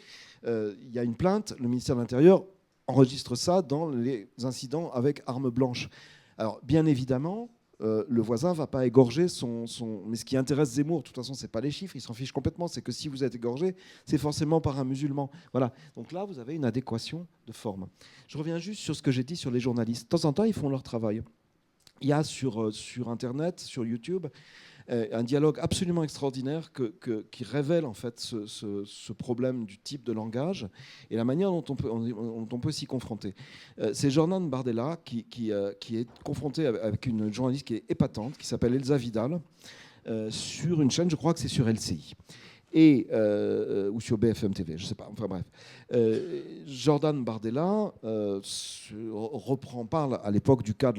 il y a une plainte, le ministère de l'Intérieur enregistre ça dans les incidents avec armes blanches. Alors, bien évidemment, le voisin ne va pas égorger son... Mais ce qui intéresse Zemmour, de toute façon, ce n'est pas les chiffres, il s'en fiche complètement, c'est que si vous êtes égorgé, c'est forcément par un musulman. Voilà. Donc là, vous avez une adéquation de forme. Je reviens juste sur ce que j'ai dit sur les journalistes. De temps en temps, ils font leur travail. Il y a sur Internet, sur YouTube, un dialogue absolument extraordinaire qui révèle en fait ce problème du type de langage et la manière dont on peut s'y confronter. C'est Jordan Bardella qui est confronté avec une journaliste qui est épatante, qui s'appelle Elsa Vidal, sur une chaîne, je crois que c'est sur LCI. Ou sur BFM TV, je ne sais pas, enfin bref. Jordan Bardella parle à l'époque du cas de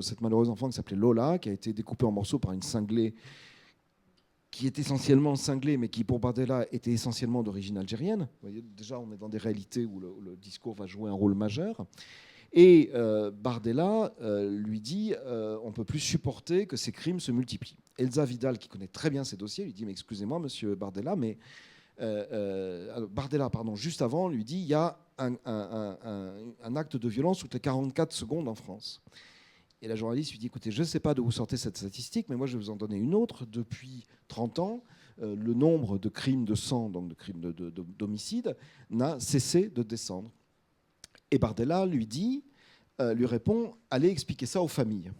cette malheureuse enfant qui s'appelait Lola, qui a été découpée en morceaux par une cinglée qui est essentiellement cinglée, mais qui pour Bardella était essentiellement d'origine algérienne. Vous voyez, déjà, on est dans des réalités où le discours va jouer un rôle majeur. Et Bardella lui dit on ne peut plus supporter que ces crimes se multiplient. Elsa Vidal, qui connaît très bien ces dossiers, lui dit mais excusez-moi, monsieur Bardella, mais Bardella, pardon, juste avant, lui dit il y a un acte de violence toutes les 44 secondes en France. Et la journaliste lui dit écoutez, je ne sais pas d'où vous sortez cette statistique, mais moi je vais vous en donner une autre. Depuis 30 ans, le nombre de crimes de sang, donc de crimes d'homicide, n'a cessé de descendre. Et Bardella lui répond allez expliquer ça aux familles.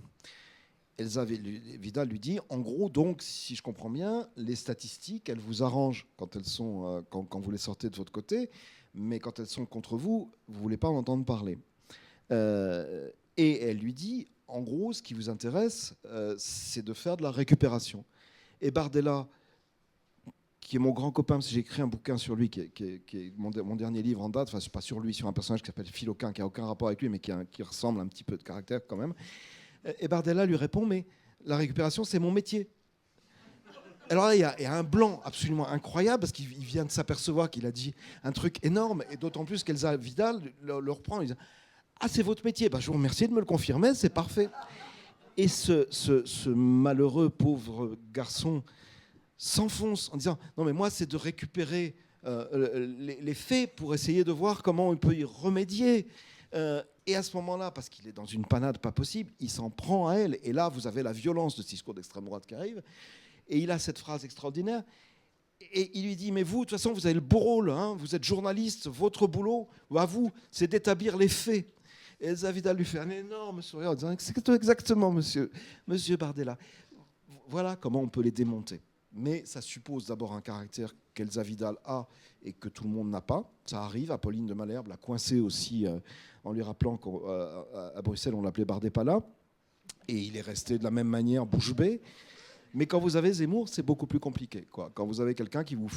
Elsa Vidal lui dit en gros, donc, si je comprends bien, les statistiques, elles vous arrangent quand elles sont quand vous les sortez de votre côté, mais quand elles sont contre vous, vous ne voulez pas en entendre parler. Et elle lui dit en gros, ce qui vous intéresse, c'est de faire de la récupération. Et Bardella, qui est mon grand copain, parce que j'ai écrit un bouquin sur lui, qui est mon dernier livre en date, enfin, c'est pas sur lui, sur un personnage qui s'appelle Philoquin, qui n'a aucun rapport avec lui, mais qui ressemble un petit peu de caractère quand même. Et Bardella lui répond, mais la récupération, c'est mon métier. Alors là, il y a un blanc absolument incroyable, parce qu'il vient de s'apercevoir qu'il a dit un truc énorme, et d'autant plus qu'Elsa Vidal le reprend, il dit ah, c'est votre métier, je vous remercie de me le confirmer, c'est parfait. Et ce malheureux pauvre garçon s'enfonce en disant non mais moi c'est de récupérer les faits pour essayer de voir comment on peut y remédier, et à ce moment-là, parce qu'il est dans une panade pas possible, il s'en prend à elle, et là vous avez la violence de ce discours d'extrême droite qui arrive, et il a cette phrase extraordinaire, et il lui dit mais vous de toute façon vous avez le beau rôle, hein, vous êtes journaliste, votre boulot à vous c'est d'établir les faits. Et Elsa Vidal lui fait un énorme sourire en disant c'est exactement monsieur Bardella, voilà comment on peut les démonter. Mais ça suppose d'abord un caractère qu'Elsa Vidal a et que tout le monde n'a pas. Ça arrive, Apolline de Malherbe l'a coincé aussi en lui rappelant qu'à Bruxelles, on l'appelait Bardépala. Et il est resté de la même manière bouche bée. Mais quand vous avez Zemmour, c'est beaucoup plus compliqué, quoi. Quand vous avez quelqu'un qui vous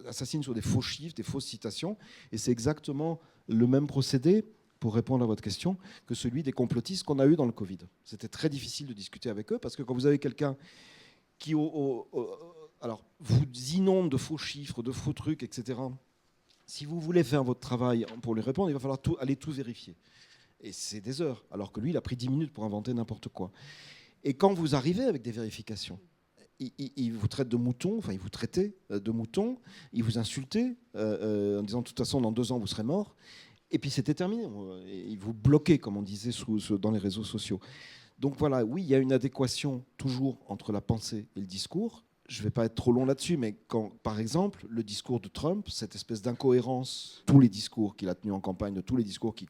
assassine sur des faux chiffres, des fausses citations, et c'est exactement le même procédé, pour répondre à votre question, que celui des complotistes qu'on a eu dans le Covid. C'était très difficile de discuter avec eux, parce que quand vous avez quelqu'un qui alors, vous inonde de faux chiffres, de faux trucs, etc. Si vous voulez faire votre travail pour lui répondre, il va falloir aller tout vérifier. Et c'est des heures, alors que lui, il a pris 10 minutes pour inventer n'importe quoi. Et quand vous arrivez avec des vérifications, il vous traite de mouton, enfin, il vous traitait de mouton, il vous insultait en disant de toute façon, dans 2 ans, vous serez mort. Et puis c'était terminé. Il vous bloquait, comme on disait dans les réseaux sociaux. Donc voilà, oui, il y a une adéquation toujours entre la pensée et le discours. Je ne vais pas être trop long là-dessus, mais quand, par exemple, le discours de Trump, cette espèce d'incohérence, tous les discours qu'il a tenus en campagne, de tous les discours qu'il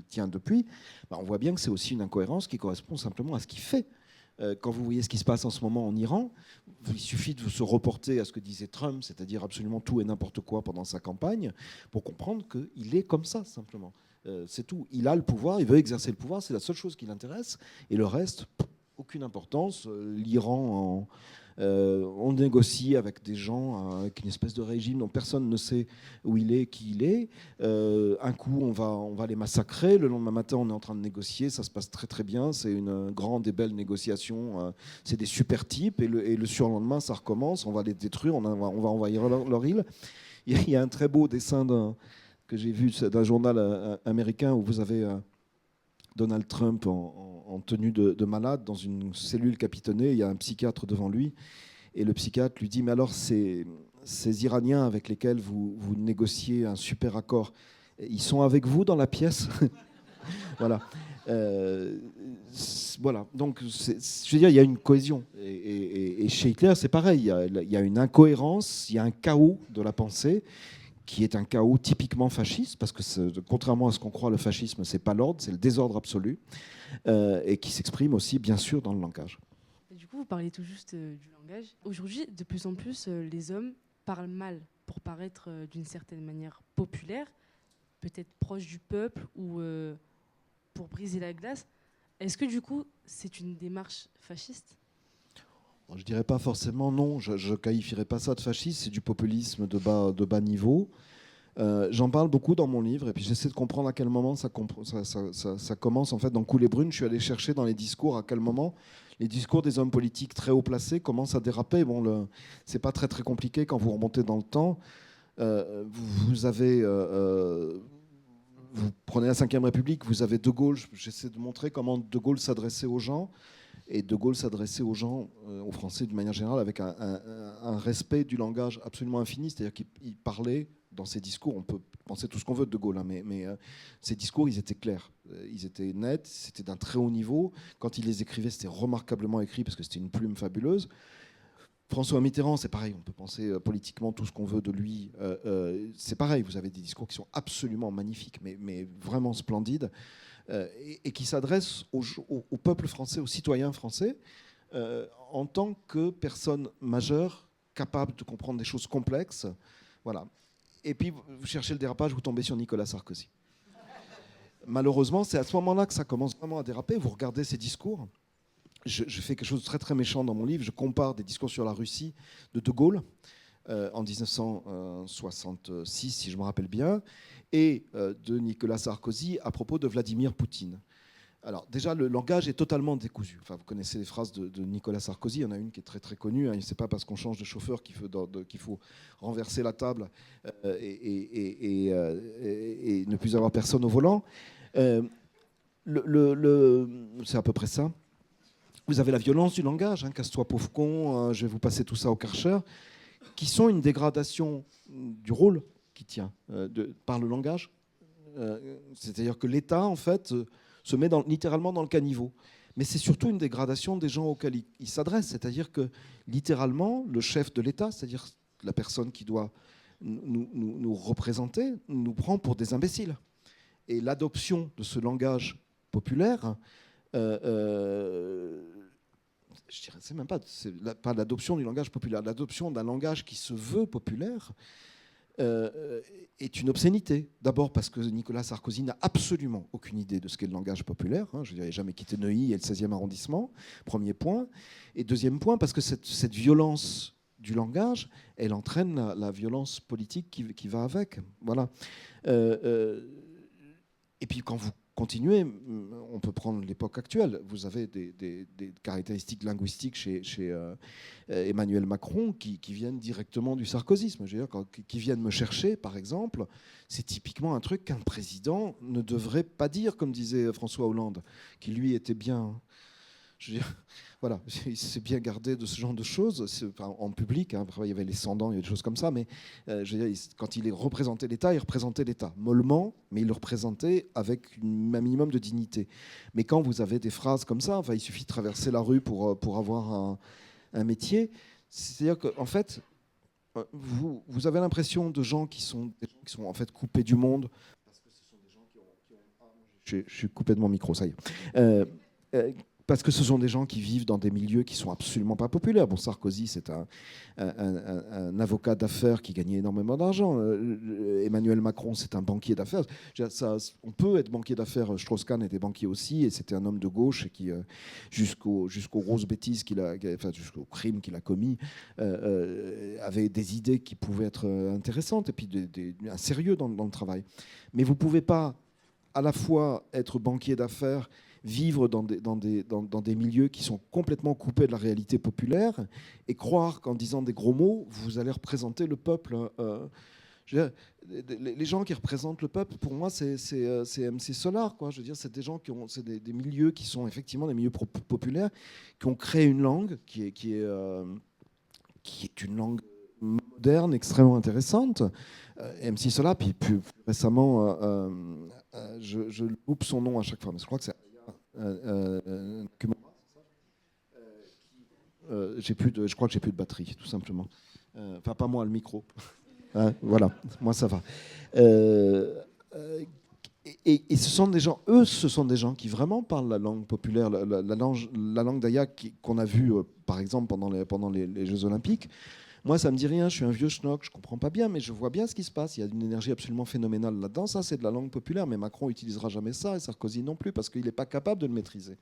tient depuis, on voit bien que c'est aussi une incohérence qui correspond simplement à ce qu'il fait. Quand vous voyez ce qui se passe en ce moment en Iran, il suffit de se reporter à ce que disait Trump, c'est-à-dire absolument tout et n'importe quoi pendant sa campagne, pour comprendre qu'il est comme ça, simplement. C'est tout. Il a le pouvoir, il veut exercer le pouvoir, c'est la seule chose qui l'intéresse. Et le reste, aucune importance. L'Iran, on négocie avec des gens, avec une espèce de régime dont personne ne sait où il est, qui il est. Un coup, on va les massacrer. Le lendemain matin, on est en train de négocier. Ça se passe très très bien. C'est une grande et belle négociation. C'est des super types. Et le surlendemain, ça recommence. On va les détruire. On va envahir leur île. Il y a un très beau dessin que j'ai vu d'un journal américain où vous avez Donald Trump en tenue de malade dans une cellule capitonnée. Il y a un psychiatre devant lui. Et le psychiatre lui dit « Mais alors, ces Iraniens avec lesquels vous négociez un super accord, ils sont avec vous dans la pièce ?» Voilà. Voilà. Donc, je veux dire, il y a une cohésion. Et chez Hitler, c'est pareil. Il y a une incohérence, il y a un chaos de la pensée qui est un chaos typiquement fasciste, parce que contrairement à ce qu'on croit, le fascisme, c'est pas l'ordre, c'est le désordre absolu, et qui s'exprime aussi, bien sûr, dans le langage. Et du coup, vous parlez tout juste du langage. Aujourd'hui, de plus en plus, les hommes parlent mal pour paraître d'une certaine manière populaire, peut-être proche du peuple ou pour briser la glace. Est-ce que du coup, c'est une démarche fasciste ? Je ne dirais pas forcément non, je ne qualifierais pas ça de fascisme, c'est du populisme de bas niveau. J'en parle beaucoup dans mon livre, et puis j'essaie de comprendre à quel moment ça commence. En fait, dans Coulées brunes, je suis allé chercher dans les discours à quel moment les discours des hommes politiques très haut placés commencent à déraper. Bon, c'est pas très très compliqué quand vous remontez dans le temps. Vous prenez la Ve République, vous avez De Gaulle, j'essaie de montrer comment De Gaulle s'adressait aux gens. Et De Gaulle s'adressait aux gens, aux Français d'une manière générale, avec un respect du langage absolument infini. C'est-à-dire qu'il parlait dans ses discours, on peut penser tout ce qu'on veut de De Gaulle, hein, mais ses discours, ils étaient clairs, ils étaient nets, c'était d'un très haut niveau. Quand il les écrivait, c'était remarquablement écrit parce que c'était une plume fabuleuse. François Mitterrand, c'est pareil, on peut penser politiquement tout ce qu'on veut de lui. C'est pareil, vous avez des discours qui sont absolument magnifiques, mais vraiment splendides. Et qui s'adresse au peuple français, aux citoyens français, en tant que personnes majeures, capables de comprendre des choses complexes. Voilà. Et puis, vous cherchez le dérapage, vous tombez sur Nicolas Sarkozy. Malheureusement, c'est à ce moment-là que ça commence vraiment à déraper. Vous regardez ces discours. Je fais quelque chose de très, très méchant dans mon livre. Je compare des discours sur la Russie de Gaulle, en 1966, si je me rappelle bien, et de Nicolas Sarkozy à propos de Vladimir Poutine. Alors déjà, le langage est totalement décousu. Enfin, vous connaissez les phrases de Nicolas Sarkozy. Il y en a une qui est très très connue. Ce n'est pas parce qu'on change de chauffeur qu'il faut renverser la table et ne plus avoir personne au volant. C'est à peu près ça. Vous avez la violence du langage. Hein, casse-toi pauvre con, je vais vous passer tout ça au Karcher, qui sont une dégradation du rôle qui tient par le langage. C'est-à-dire que l'État, en fait, se met littéralement dans le caniveau. Mais c'est surtout une dégradation des gens auxquels il s'adresse. C'est-à-dire que, littéralement, le chef de l'État, c'est-à-dire la personne qui doit nous représenter, nous prend pour des imbéciles. Et l'adoption de ce langage populaire... je dirais, c'est même pas l'adoption du langage populaire, l'adoption d'un langage qui se veut populaire est une obscénité. D'abord parce que Nicolas Sarkozy n'a absolument aucune idée de ce qu'est le langage populaire. Hein, je dirais, jamais quitté Neuilly et le 16e arrondissement, premier point. Et deuxième point, parce que cette violence du langage, elle entraîne la violence politique qui va avec. Voilà. Et puis quand vous continuez, on peut prendre l'époque actuelle. Vous avez des caractéristiques linguistiques chez Emmanuel Macron qui viennent directement du sarkozysme. Je veux dire, qui viennent me chercher, par exemple, c'est typiquement un truc qu'un président ne devrait pas dire, comme disait François Hollande, qui lui était bien... Je veux dire, voilà, il s'est bien gardé de ce genre de choses en public. Hein. Après, il y avait les Cendants, il y avait des choses comme ça. Mais je veux dire, quand il représentait l'État, il représentait l'État mollement, mais il le représentait avec un minimum de dignité. Mais quand vous avez des phrases comme ça, enfin, il suffit de traverser la rue pour avoir un métier. C'est-à-dire qu'en fait, vous avez l'impression de gens qui sont en fait coupés du monde. Parce que ce sont des gens qui ont... Je suis coupé de mon micro, ça y est. parce que ce sont des gens qui vivent dans des milieux qui sont absolument pas populaires. Bon, Sarkozy, c'est un avocat d'affaires qui gagnait énormément d'argent. Emmanuel Macron, c'est un banquier d'affaires. On peut être banquier d'affaires. Strauss-Kahn était banquier aussi, et c'était un homme de gauche et qui, jusqu'aux grosses bêtises jusqu'au crime qu'il a commis, avait des idées qui pouvaient être intéressantes et puis un sérieux dans le travail. Mais vous pouvez pas à la fois être banquier d'affaires, vivre dans des milieux qui sont complètement coupés de la réalité populaire et croire qu'en disant des gros mots, vous allez représenter le peuple. Les gens qui représentent le peuple, pour moi, c'est MC Solar, quoi. Je veux dire, c'est des gens c'est des milieux qui sont effectivement des milieux populaires, qui ont créé une langue qui est une langue moderne, extrêmement intéressante. MC Solar, puis plus récemment, je loupe son nom à chaque fois, mais je crois que c'est je crois que j'ai plus de batterie, tout simplement. Enfin, pas moi, le micro. Hein, voilà, moi ça va. Et ce sont des gens, ce sont des gens qui vraiment parlent la langue populaire, la langue d'Aya qu'on a vue, par exemple, pendant les Jeux Olympiques. Moi, ça me dit rien, je suis un vieux schnock, je comprends pas bien, mais je vois bien ce qui se passe. Il y a une énergie absolument phénoménale là-dedans. Ça, c'est de la langue populaire, mais Macron n'utilisera jamais ça, et Sarkozy non plus, parce qu'il n'est pas capable de le maîtriser.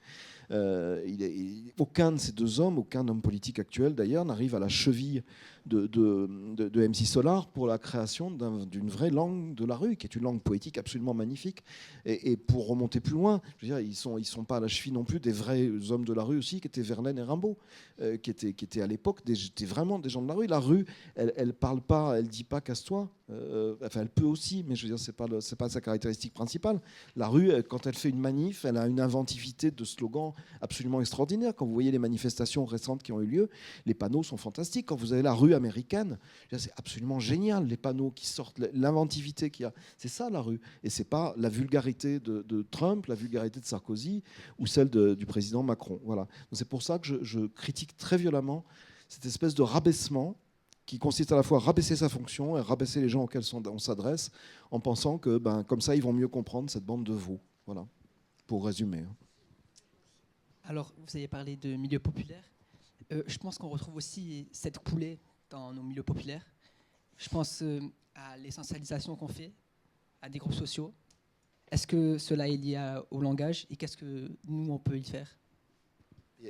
Aucun de ces deux hommes, aucun homme politique actuel d'ailleurs, n'arrive à la cheville de MC Solar pour la création d'une vraie langue de la rue, qui est une langue poétique absolument magnifique. Et pour remonter plus loin, je veux dire, ils sont pas à la cheville non plus des vrais hommes de la rue aussi, qui étaient Verlaine et Rimbaud, qui étaient à l'époque vraiment des gens de la rue. La rue, elle parle pas, elle dit pas casse-toi. Enfin, elle peut aussi, mais je veux dire, c'est pas sa caractéristique principale. La rue, quand elle fait une manif, elle a une inventivité de slogan absolument extraordinaire. Quand vous voyez les manifestations récentes qui ont eu lieu, les panneaux sont fantastiques. Quand vous avez la rue américaine, c'est absolument génial, les panneaux qui sortent, l'inventivité qu'il y a. C'est ça la rue, et c'est pas la vulgarité de Trump, la vulgarité de Sarkozy ou celle du président Macron. Voilà. Donc c'est pour ça que je critique très violemment cette espèce de rabaissement qui consiste à la fois à rabaisser sa fonction et rabaisser les gens auxquels on s'adresse, en pensant que comme ça, ils vont mieux comprendre cette bande de veaux. Voilà, pour résumer. Alors, vous avez parlé de milieux populaires. Je pense qu'on retrouve aussi cette coulée dans nos milieux populaires. Je pense à l'essentialisation qu'on fait à des groupes sociaux. Est-ce que cela est lié au langage et qu'est-ce que nous, on peut y faire ?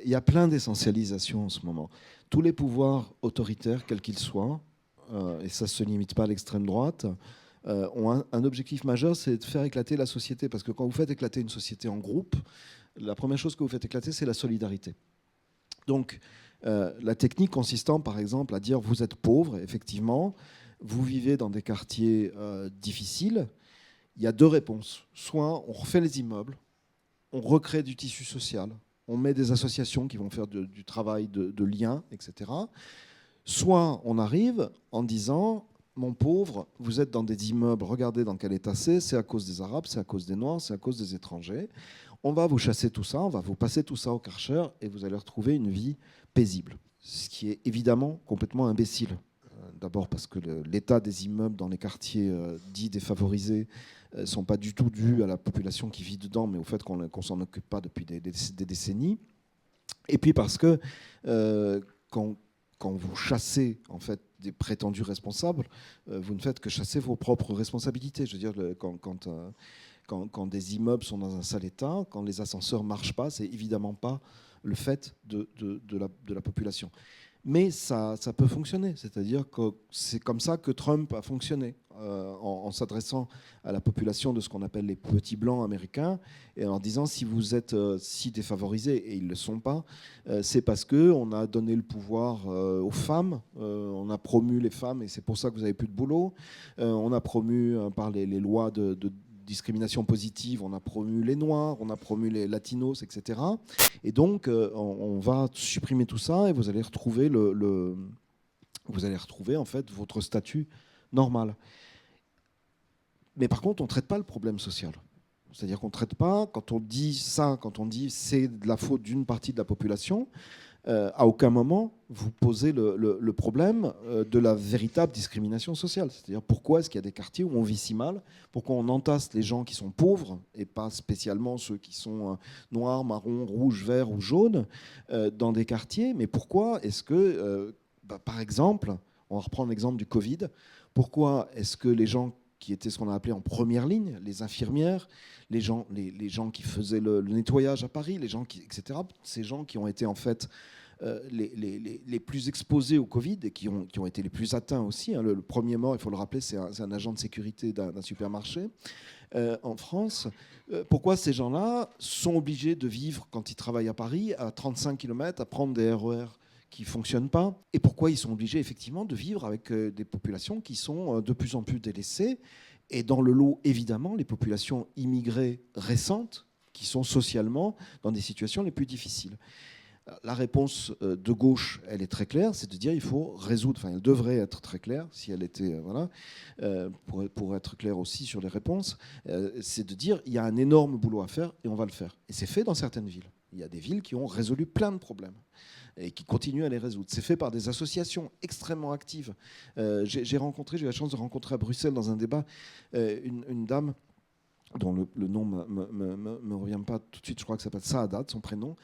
Il y a plein d'essentialisation en ce moment. Tous les pouvoirs autoritaires, quels qu'ils soient, et ça ne se limite pas à l'extrême droite, ont un objectif majeur, c'est de faire éclater la société. Parce que quand vous faites éclater une société en groupe, la première chose que vous faites éclater, c'est la solidarité. Donc, la technique consistant, par exemple, à dire vous êtes pauvre, effectivement, vous vivez dans des quartiers difficiles, il y a deux réponses. Soit on refait les immeubles, on recrée du tissu social, on met des associations qui vont faire du travail de lien, etc. Soit on arrive en disant, mon pauvre, vous êtes dans des immeubles, regardez dans quel état c'est à cause des Arabes, c'est à cause des Noirs, c'est à cause des étrangers. On va vous chasser tout ça, on va vous passer tout ça au Karcher et vous allez retrouver une vie paisible. Ce qui est évidemment complètement imbécile. D'abord parce que l'état des immeubles dans les quartiers dits défavorisés ne sont pas du tout dus à la population qui vit dedans, mais au fait qu'on ne s'en occupe pas depuis des décennies. Et puis parce que quand vous chassez en fait des prétendus responsables, vous ne faites que chasser vos propres responsabilités. Je veux dire, quand des immeubles sont dans un sale état, quand les ascenseurs ne marchent pas, c'est évidemment pas le fait de la population. Mais ça peut fonctionner, c'est-à-dire que c'est comme ça que Trump a fonctionné, en s'adressant à la population de ce qu'on appelle les petits blancs américains, et en disant si vous êtes si défavorisés, et ils ne le sont pas, c'est parce qu'on a donné le pouvoir aux femmes, on a promu les femmes, et c'est pour ça que vous n'avez plus de boulot, on a promu par les lois de discrimination positive, on a promu les Noirs, on a promu les Latinos, etc. Et donc, on va supprimer tout ça et vous allez retrouver vous allez retrouver en fait votre statut normal. Mais par contre, on ne traite pas le problème social. C'est-à-dire qu'on ne traite pas, quand on dit ça, quand on dit c'est de la faute d'une partie de la population, à aucun moment vous posez le problème de la véritable discrimination sociale. C'est-à-dire pourquoi est-ce qu'il y a des quartiers où on vit si mal, pourquoi on entasse les gens qui sont pauvres et pas spécialement ceux qui sont noirs, marrons, rouges, verts ou jaunes dans des quartiers, mais pourquoi est-ce que, par exemple, on va reprendre l'exemple du Covid, pourquoi est-ce que les gens qui étaient ce qu'on a appelé en première ligne, les infirmières, les gens qui faisaient le nettoyage à Paris, les gens etc., ces gens qui ont été en fait les plus exposés au Covid et qui ont été les plus atteints aussi. Hein. Le premier mort, il faut le rappeler, c'est un agent de sécurité d'un supermarché en France. Pourquoi ces gens-là sont obligés de vivre, quand ils travaillent à Paris, à 35 km, à prendre des RER qui ne fonctionnent pas, et pourquoi ils sont obligés effectivement de vivre avec des populations qui sont de plus en plus délaissées, et dans le lot évidemment les populations immigrées récentes qui sont socialement dans des situations les plus difficiles. La réponse de gauche, elle est très claire, c'est de dire il faut résoudre, enfin elle devrait être très claire si elle était, voilà, pour être claire aussi sur les réponses, c'est de dire il y a un énorme boulot à faire et on va le faire. Et c'est fait dans certaines villes. Il y a des villes qui ont résolu plein de problèmes et qui continuent à les résoudre. C'est fait par des associations extrêmement actives. J'ai eu la chance de rencontrer à Bruxelles dans un débat une dame dont le nom ne me revient pas tout de suite, je crois que ça s'appelle Saadat, son prénom,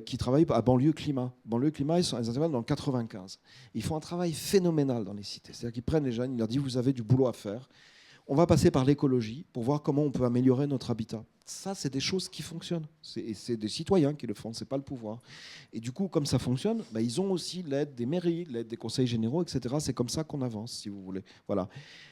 qui travaille à Banlieue Climat. Banlieue Climat, ils interviennent dans le 95. Ils font un travail phénoménal dans les cités. C'est-à-dire qu'ils prennent les jeunes, ils leur disent vous avez du boulot à faire. On va passer par l'écologie pour voir comment on peut améliorer notre habitat. Ça, c'est des choses qui fonctionnent. C'est des citoyens qui le font, c'est pas le pouvoir. Et du coup, comme ça fonctionne, ils ont aussi l'aide des mairies, l'aide des conseils généraux, etc. C'est comme ça qu'on avance, si vous voulez. Voilà.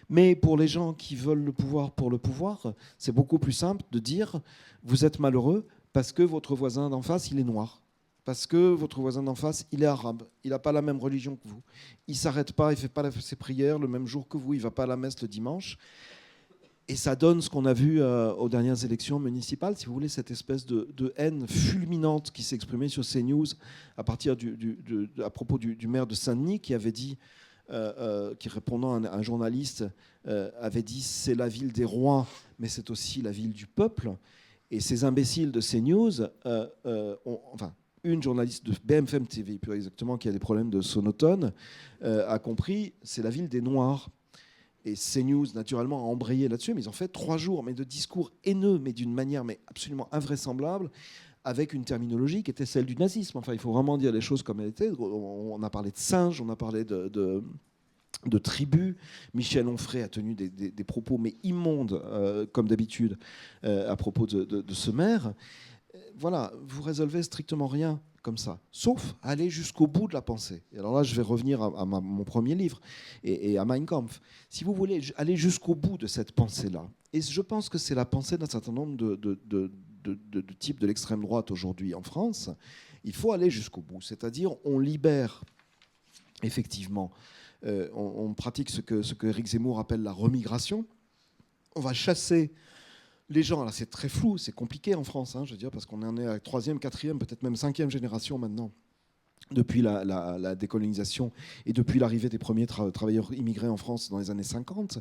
Mais pour les gens qui veulent le pouvoir pour le pouvoir, c'est beaucoup plus simple de dire vous êtes malheureux parce que votre voisin d'en face, il est noir. Parce que votre voisin d'en face, il est arabe, il n'a pas la même religion que vous. Il ne s'arrête pas, il ne fait pas ses prières le même jour que vous, il ne va pas à la messe le dimanche. Et ça donne ce qu'on a vu aux dernières élections municipales, si vous voulez, cette espèce de haine fulminante qui s'est exprimée sur CNews à partir à propos du maire de Saint-Denis qui avait dit, qui répondant à un journaliste, avait dit c'est la ville des rois, mais c'est aussi la ville du peuple. Et ces imbéciles de CNews une journaliste de BFM TV, plus exactement, qui a des problèmes de sonotone, a compris, c'est la ville des Noirs. Et CNews, naturellement, a embrayé là-dessus, mais ils ont fait 3 jours de discours haineux, mais d'une manière absolument invraisemblable, avec une terminologie qui était celle du nazisme. Enfin, il faut vraiment dire les choses comme elles étaient. On a parlé de singes, on a parlé de tribus. Michel Onfray a tenu des propos, mais immondes, comme d'habitude, à propos de ce maire. Voilà, vous résolvez strictement rien comme ça, sauf aller jusqu'au bout de la pensée. Et alors là, je vais revenir à mon premier livre et à Mein Kampf. Si vous voulez aller jusqu'au bout de cette pensée-là, et je pense que c'est la pensée d'un certain nombre de types de l'extrême droite aujourd'hui en France, il faut aller jusqu'au bout. C'est-à-dire, on libère effectivement, on pratique ce que Éric Zemmour appelle la remigration. On va chasser les gens, alors c'est très flou, c'est compliqué en France, je veux dire, parce qu'on en est à la 3e, 4e, peut-être même 5e génération maintenant, depuis la décolonisation et depuis l'arrivée des premiers travailleurs immigrés en France dans les années 50.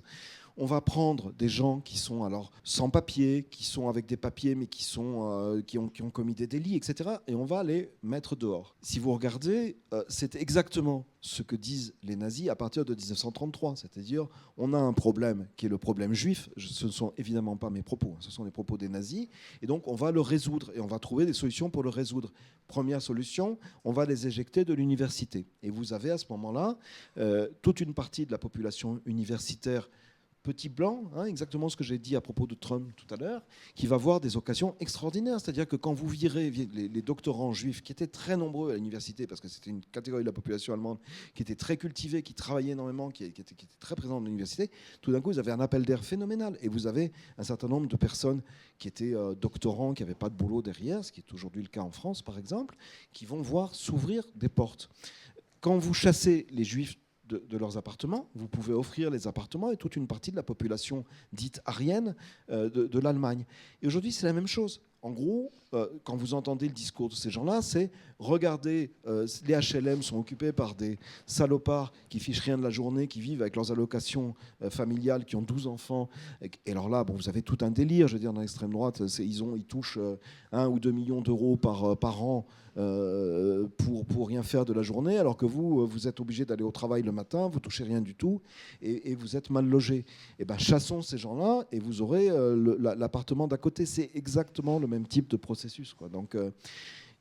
On va prendre des gens qui sont alors sans papier, qui sont avec des papiers, mais qui ont commis des délits, etc. Et on va les mettre dehors. Si vous regardez, c'est exactement ce que disent les nazis à partir de 1933. C'est-à-dire, on a un problème qui est le problème juif. Ce ne sont évidemment pas mes propos, ce sont les propos des nazis. Et donc, on va le résoudre et on va trouver des solutions pour le résoudre. Première solution, on va les éjecter de l'université. Et vous avez à ce moment-là toute une partie de la population universitaire petit blanc, exactement ce que j'ai dit à propos de Trump tout à l'heure, qui va voir des occasions extraordinaires. C'est-à-dire que quand vous virez les doctorants juifs, qui étaient très nombreux à l'université, parce que c'était une catégorie de la population allemande qui était très cultivée, qui travaillait énormément, qui était très présente dans l'université, tout d'un coup, vous avez un appel d'air phénoménal. Et vous avez un certain nombre de personnes qui étaient doctorants, qui n'avaient pas de boulot derrière, ce qui est aujourd'hui le cas en France, par exemple, qui vont voir s'ouvrir des portes. Quand vous chassez les juifs de leurs appartements, vous pouvez offrir les appartements et toute une partie de la population dite aryenne de l'Allemagne. Et aujourd'hui, c'est la même chose. En gros, quand vous entendez le discours de ces gens-là, c'est regardez, les HLM sont occupés par des salopards qui fichent rien de la journée, qui vivent avec leurs allocations familiales, qui ont 12 enfants. Et alors là, bon, vous avez tout un délire, je veux dire, dans l'extrême droite, ils touchent 1 ou 2 millions d'euros par an pour rien faire de la journée, alors que vous êtes obligé d'aller au travail le matin, vous touchez rien du tout, et vous êtes mal logé. Et ben, chassons ces gens-là, et vous aurez l'appartement d'à côté. C'est exactement le même type de processus, quoi. Donc,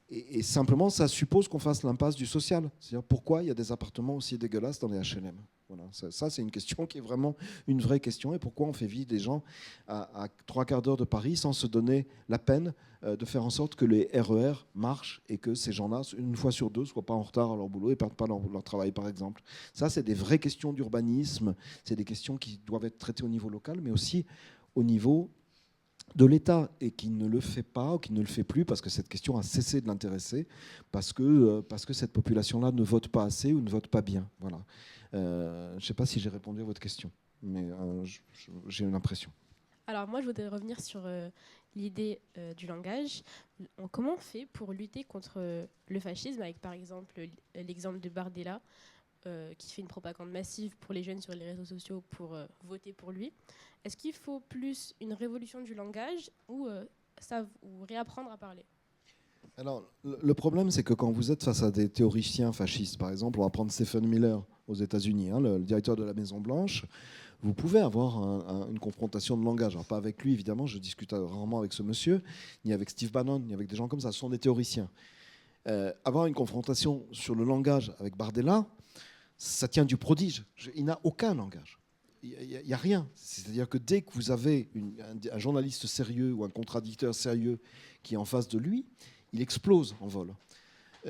et simplement, ça suppose qu'on fasse l'impasse du social. C'est-à-dire, pourquoi il y a des appartements aussi dégueulasses dans les HLM? Voilà, ça, c'est une question qui est vraiment une vraie question. Et pourquoi on fait vivre des gens à 3/4 d'heure de Paris sans se donner la peine de faire en sorte que les RER marchent et que ces gens-là, une fois sur deux, ne soient pas en retard à leur boulot et ne perdent pas leur travail, par exemple. Ça, c'est des vraies questions d'urbanisme. C'est des questions qui doivent être traitées au niveau local, mais aussi au niveau de l'État, et qui ne le fait pas ou qui ne le fait plus parce que cette question a cessé de l'intéresser, parce que cette population-là ne vote pas assez ou ne vote pas bien. Voilà. Je ne sais pas si j'ai répondu à votre question, mais j'ai une impression. Alors moi, je voudrais revenir sur l'idée du langage. Comment on fait pour lutter contre le fascisme, avec par exemple l'exemple de Bardella, qui fait une propagande massive pour les jeunes sur les réseaux sociaux pour voter pour lui? Est-ce qu'il faut plus une révolution du langage ou réapprendre à parler? Alors, le problème, c'est que quand vous êtes face à des théoriciens fascistes, par exemple, on va prendre Stephen Miller aux États-Unis, le directeur de la Maison-Blanche, vous pouvez avoir une confrontation de langage. Alors, pas avec lui, évidemment, je discute rarement avec ce monsieur, ni avec Steve Bannon, ni avec des gens comme ça, ce sont des théoriciens. Avoir une confrontation sur le langage avec Bardella, ça tient du prodige. Il n'a aucun langage. Il n'y a rien. C'est-à-dire que dès que vous avez un journaliste sérieux ou un contradicteur sérieux qui est en face de lui, il explose en vol.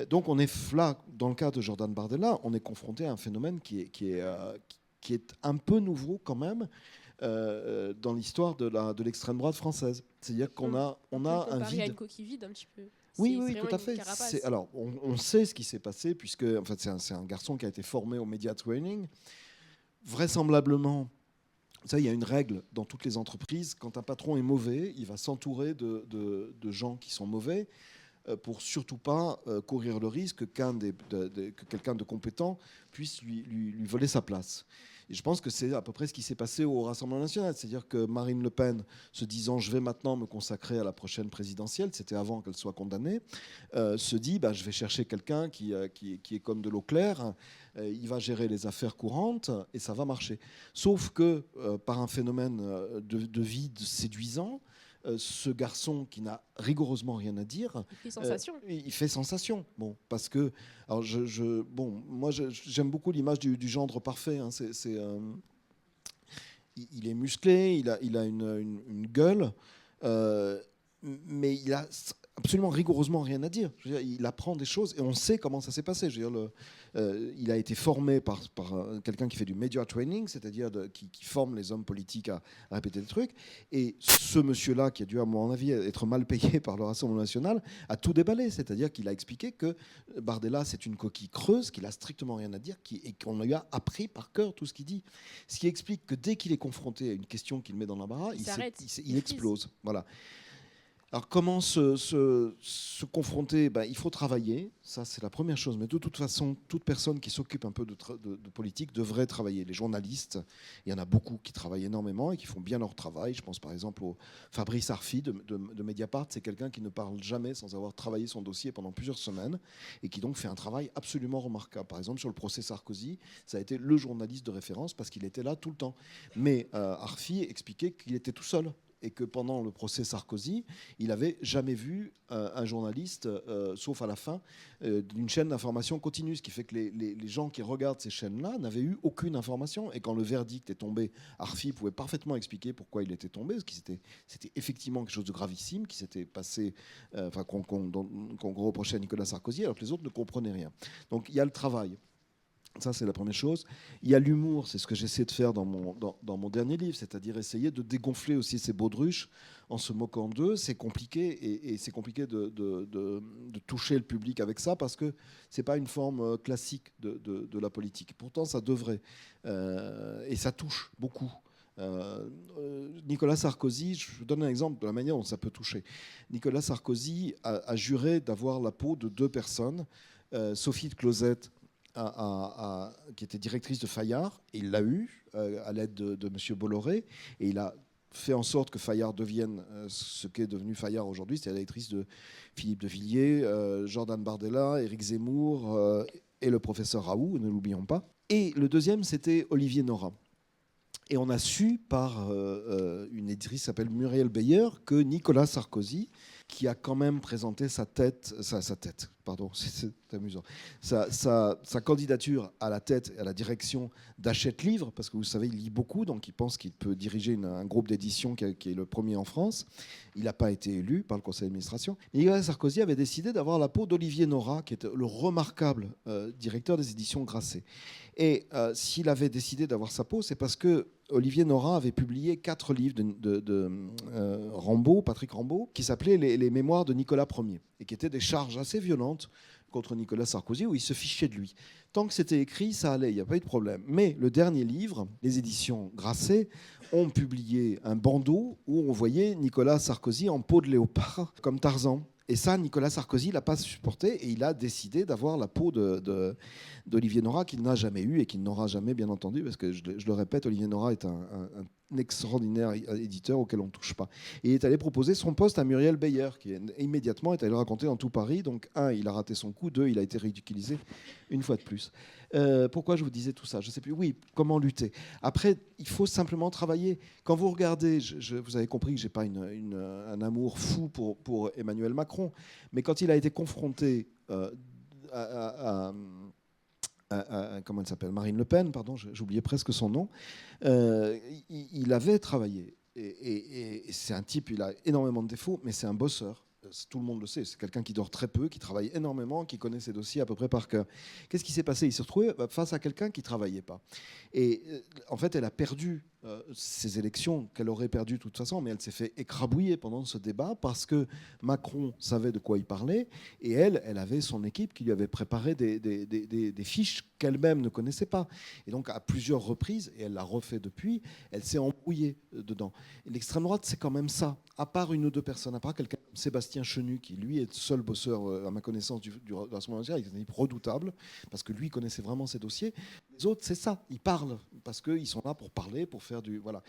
Donc on est là, dans le cas de Jordan Bardella, on est confronté à un phénomène qui est un peu nouveau quand même dans l'histoire de l'extrême droite française. C'est-à-dire qu'on a un vide. À une coquille vide un petit peu. Oui, tout à fait. Alors, on sait ce qui s'est passé, puisque en fait, c'est un garçon qui a été formé au media training. Vraisemblablement, ça, il y a une règle dans toutes les entreprises. Quand un patron est mauvais, il va s'entourer de gens qui sont mauvais pour surtout pas courir le risque que quelqu'un de compétent puisse lui voler sa place. Et je pense que c'est à peu près ce qui s'est passé au Rassemblement national. C'est-à-dire que Marine Le Pen, se disant « je vais maintenant me consacrer à la prochaine présidentielle », c'était avant qu'elle soit condamnée, se dit je vais chercher quelqu'un qui est comme de l'eau claire, il va gérer les affaires courantes et ça va marcher. Sauf que par un phénomène de vide séduisant, ce garçon qui n'a rigoureusement rien à dire, il fait sensation. Il fait sensation. Bon, parce que, alors moi j'aime beaucoup l'image du gendre parfait. Hein. Il est musclé, il a une gueule, mais il a absolument rigoureusement rien à dire. Je veux dire, il apprend des choses et on sait comment ça s'est passé. Je veux dire, il a été formé par quelqu'un qui fait du media training, c'est-à-dire qui forme les hommes politiques à répéter des trucs. Et ce monsieur-là, qui a dû, à mon avis, être mal payé par le Rassemblement national, a tout déballé. C'est-à-dire qu'il a expliqué que Bardella, c'est une coquille creuse, qu'il a strictement rien à dire et qu'on lui a appris par cœur tout ce qu'il dit. Ce qui explique que dès qu'il est confronté à une question qu'il met dans l'embarras, il explose. Voilà. Alors comment se confronter? Il faut travailler, ça c'est la première chose, mais de toute façon, toute personne qui s'occupe un peu de politique devrait travailler. Les journalistes, il y en a beaucoup qui travaillent énormément et qui font bien leur travail. Je pense par exemple au Fabrice Arfi de Mediapart, c'est quelqu'un qui ne parle jamais sans avoir travaillé son dossier pendant plusieurs semaines et qui donc fait un travail absolument remarquable. Par exemple sur le procès Sarkozy, ça a été le journaliste de référence parce qu'il était là tout le temps. Mais Arfi expliquait qu'il était tout seul. Et que pendant le procès Sarkozy, il n'avait jamais vu un journaliste, sauf à la fin, d'une chaîne d'information continue. Ce qui fait que les gens qui regardent ces chaînes-là n'avaient eu aucune information. Et quand le verdict est tombé, Arfi pouvait parfaitement expliquer pourquoi il était tombé, parce que c'était effectivement quelque chose de gravissime qui s'était passé, qu'on reprochait à Nicolas Sarkozy, alors que les autres ne comprenaient rien. Donc il y a le travail. Ça, c'est la première chose. Il y a l'humour, c'est ce que j'essaie de faire dans mon dernier livre, c'est-à-dire essayer de dégonfler aussi ces baudruches en se moquant d'eux. C'est compliqué, et c'est compliqué de toucher le public avec ça, parce que ce n'est pas une forme classique de la politique. Pourtant, ça devrait. Et ça touche beaucoup. Nicolas Sarkozy, je vous donne un exemple de la manière dont ça peut toucher. Nicolas Sarkozy a juré d'avoir la peau de 2 personnes, Sophie de Closette, qui était directrice de Fayard, et il l'a eu à l'aide de M. Bolloré, et il a fait en sorte que Fayard devienne ce qu'est devenu Fayard aujourd'hui, c'est la directrice de Philippe de Villiers, Jordan Bardella, Éric Zemmour et le professeur Raoult, ne l'oublions pas. Et le deuxième, c'était Olivier Nora. Et on a su par une éditrice qui s'appelle Muriel Beyer que Nicolas Sarkozy, qui a quand même présenté sa tête, pardon, c'est amusant, sa candidature à la tête et à la direction d'Hachette Livre, parce que vous savez, il lit beaucoup, donc il pense qu'il peut diriger un groupe d'édition qui est le premier en France. Il n'a pas été élu par le conseil d'administration. Nicolas Sarkozy avait décidé d'avoir la peau d'Olivier Nora, qui était le remarquable directeur des éditions Grasset. Et s'il avait décidé d'avoir sa peau, c'est parce que Olivier Nora avait publié 4 livres de Rambaud, Patrick Rambaud, qui s'appelaient les Mémoires de Nicolas Ier, et qui étaient des charges assez violentes contre Nicolas Sarkozy, où il se fichait de lui. Tant que c'était écrit, ça allait, il n'y a pas eu de problème. Mais le dernier livre, les éditions Grasset, ont publié un bandeau où on voyait Nicolas Sarkozy en peau de léopard, comme Tarzan. Et ça, Nicolas Sarkozy ne l'a pas supporté, et il a décidé d'avoir la peau d'Olivier Nora, qu'il n'a jamais eu et qu'il n'aura jamais, bien entendu, parce que je le répète, Olivier Nora est un extraordinaire éditeur auquel on ne touche pas. Et il est allé proposer son poste à Muriel Beyer, qui immédiatement est allé le raconter dans tout Paris. Donc, 1, il a raté son coup, 2, il a été ridiculisé une fois de plus. Pourquoi je vous disais tout ça? Je ne sais plus. Oui, comment lutter? Après, il faut simplement travailler. Quand vous regardez, vous avez compris que je n'ai pas un amour fou pour Emmanuel Macron, mais quand il a été confronté comment elle s'appelle, Marine Le Pen, pardon, j'oubliais presque son nom, il avait travaillé. Et c'est un type, il a énormément de défauts, mais c'est un bosseur. Tout le monde le sait. C'est quelqu'un qui dort très peu, qui travaille énormément, qui connaît ses dossiers à peu près par cœur. Qu'est-ce qui s'est passé? Il s'est retrouvé face à quelqu'un qui ne travaillait pas. Et en fait, elle a perdu ces élections qu'elle aurait perdues de toute façon, mais elle s'est fait écrabouiller pendant ce débat parce que Macron savait de quoi il parlait et elle avait son équipe qui lui avait préparé des fiches qu'elle-même ne connaissait pas. Et donc, à plusieurs reprises, et elle l'a refait depuis, elle s'est embrouillée dedans. Et l'extrême droite, c'est quand même ça. À part 1 ou 2 personnes, à part quelqu'un comme Sébastien Chenu, qui lui est seul bosseur, à ma connaissance, du Rassemblement national, il est un type redoutable, parce que lui connaissait vraiment ses dossiers. Les autres, c'est ça. Ils parlent, parce qu'ils sont là pour parler, pour faire du... Voilà.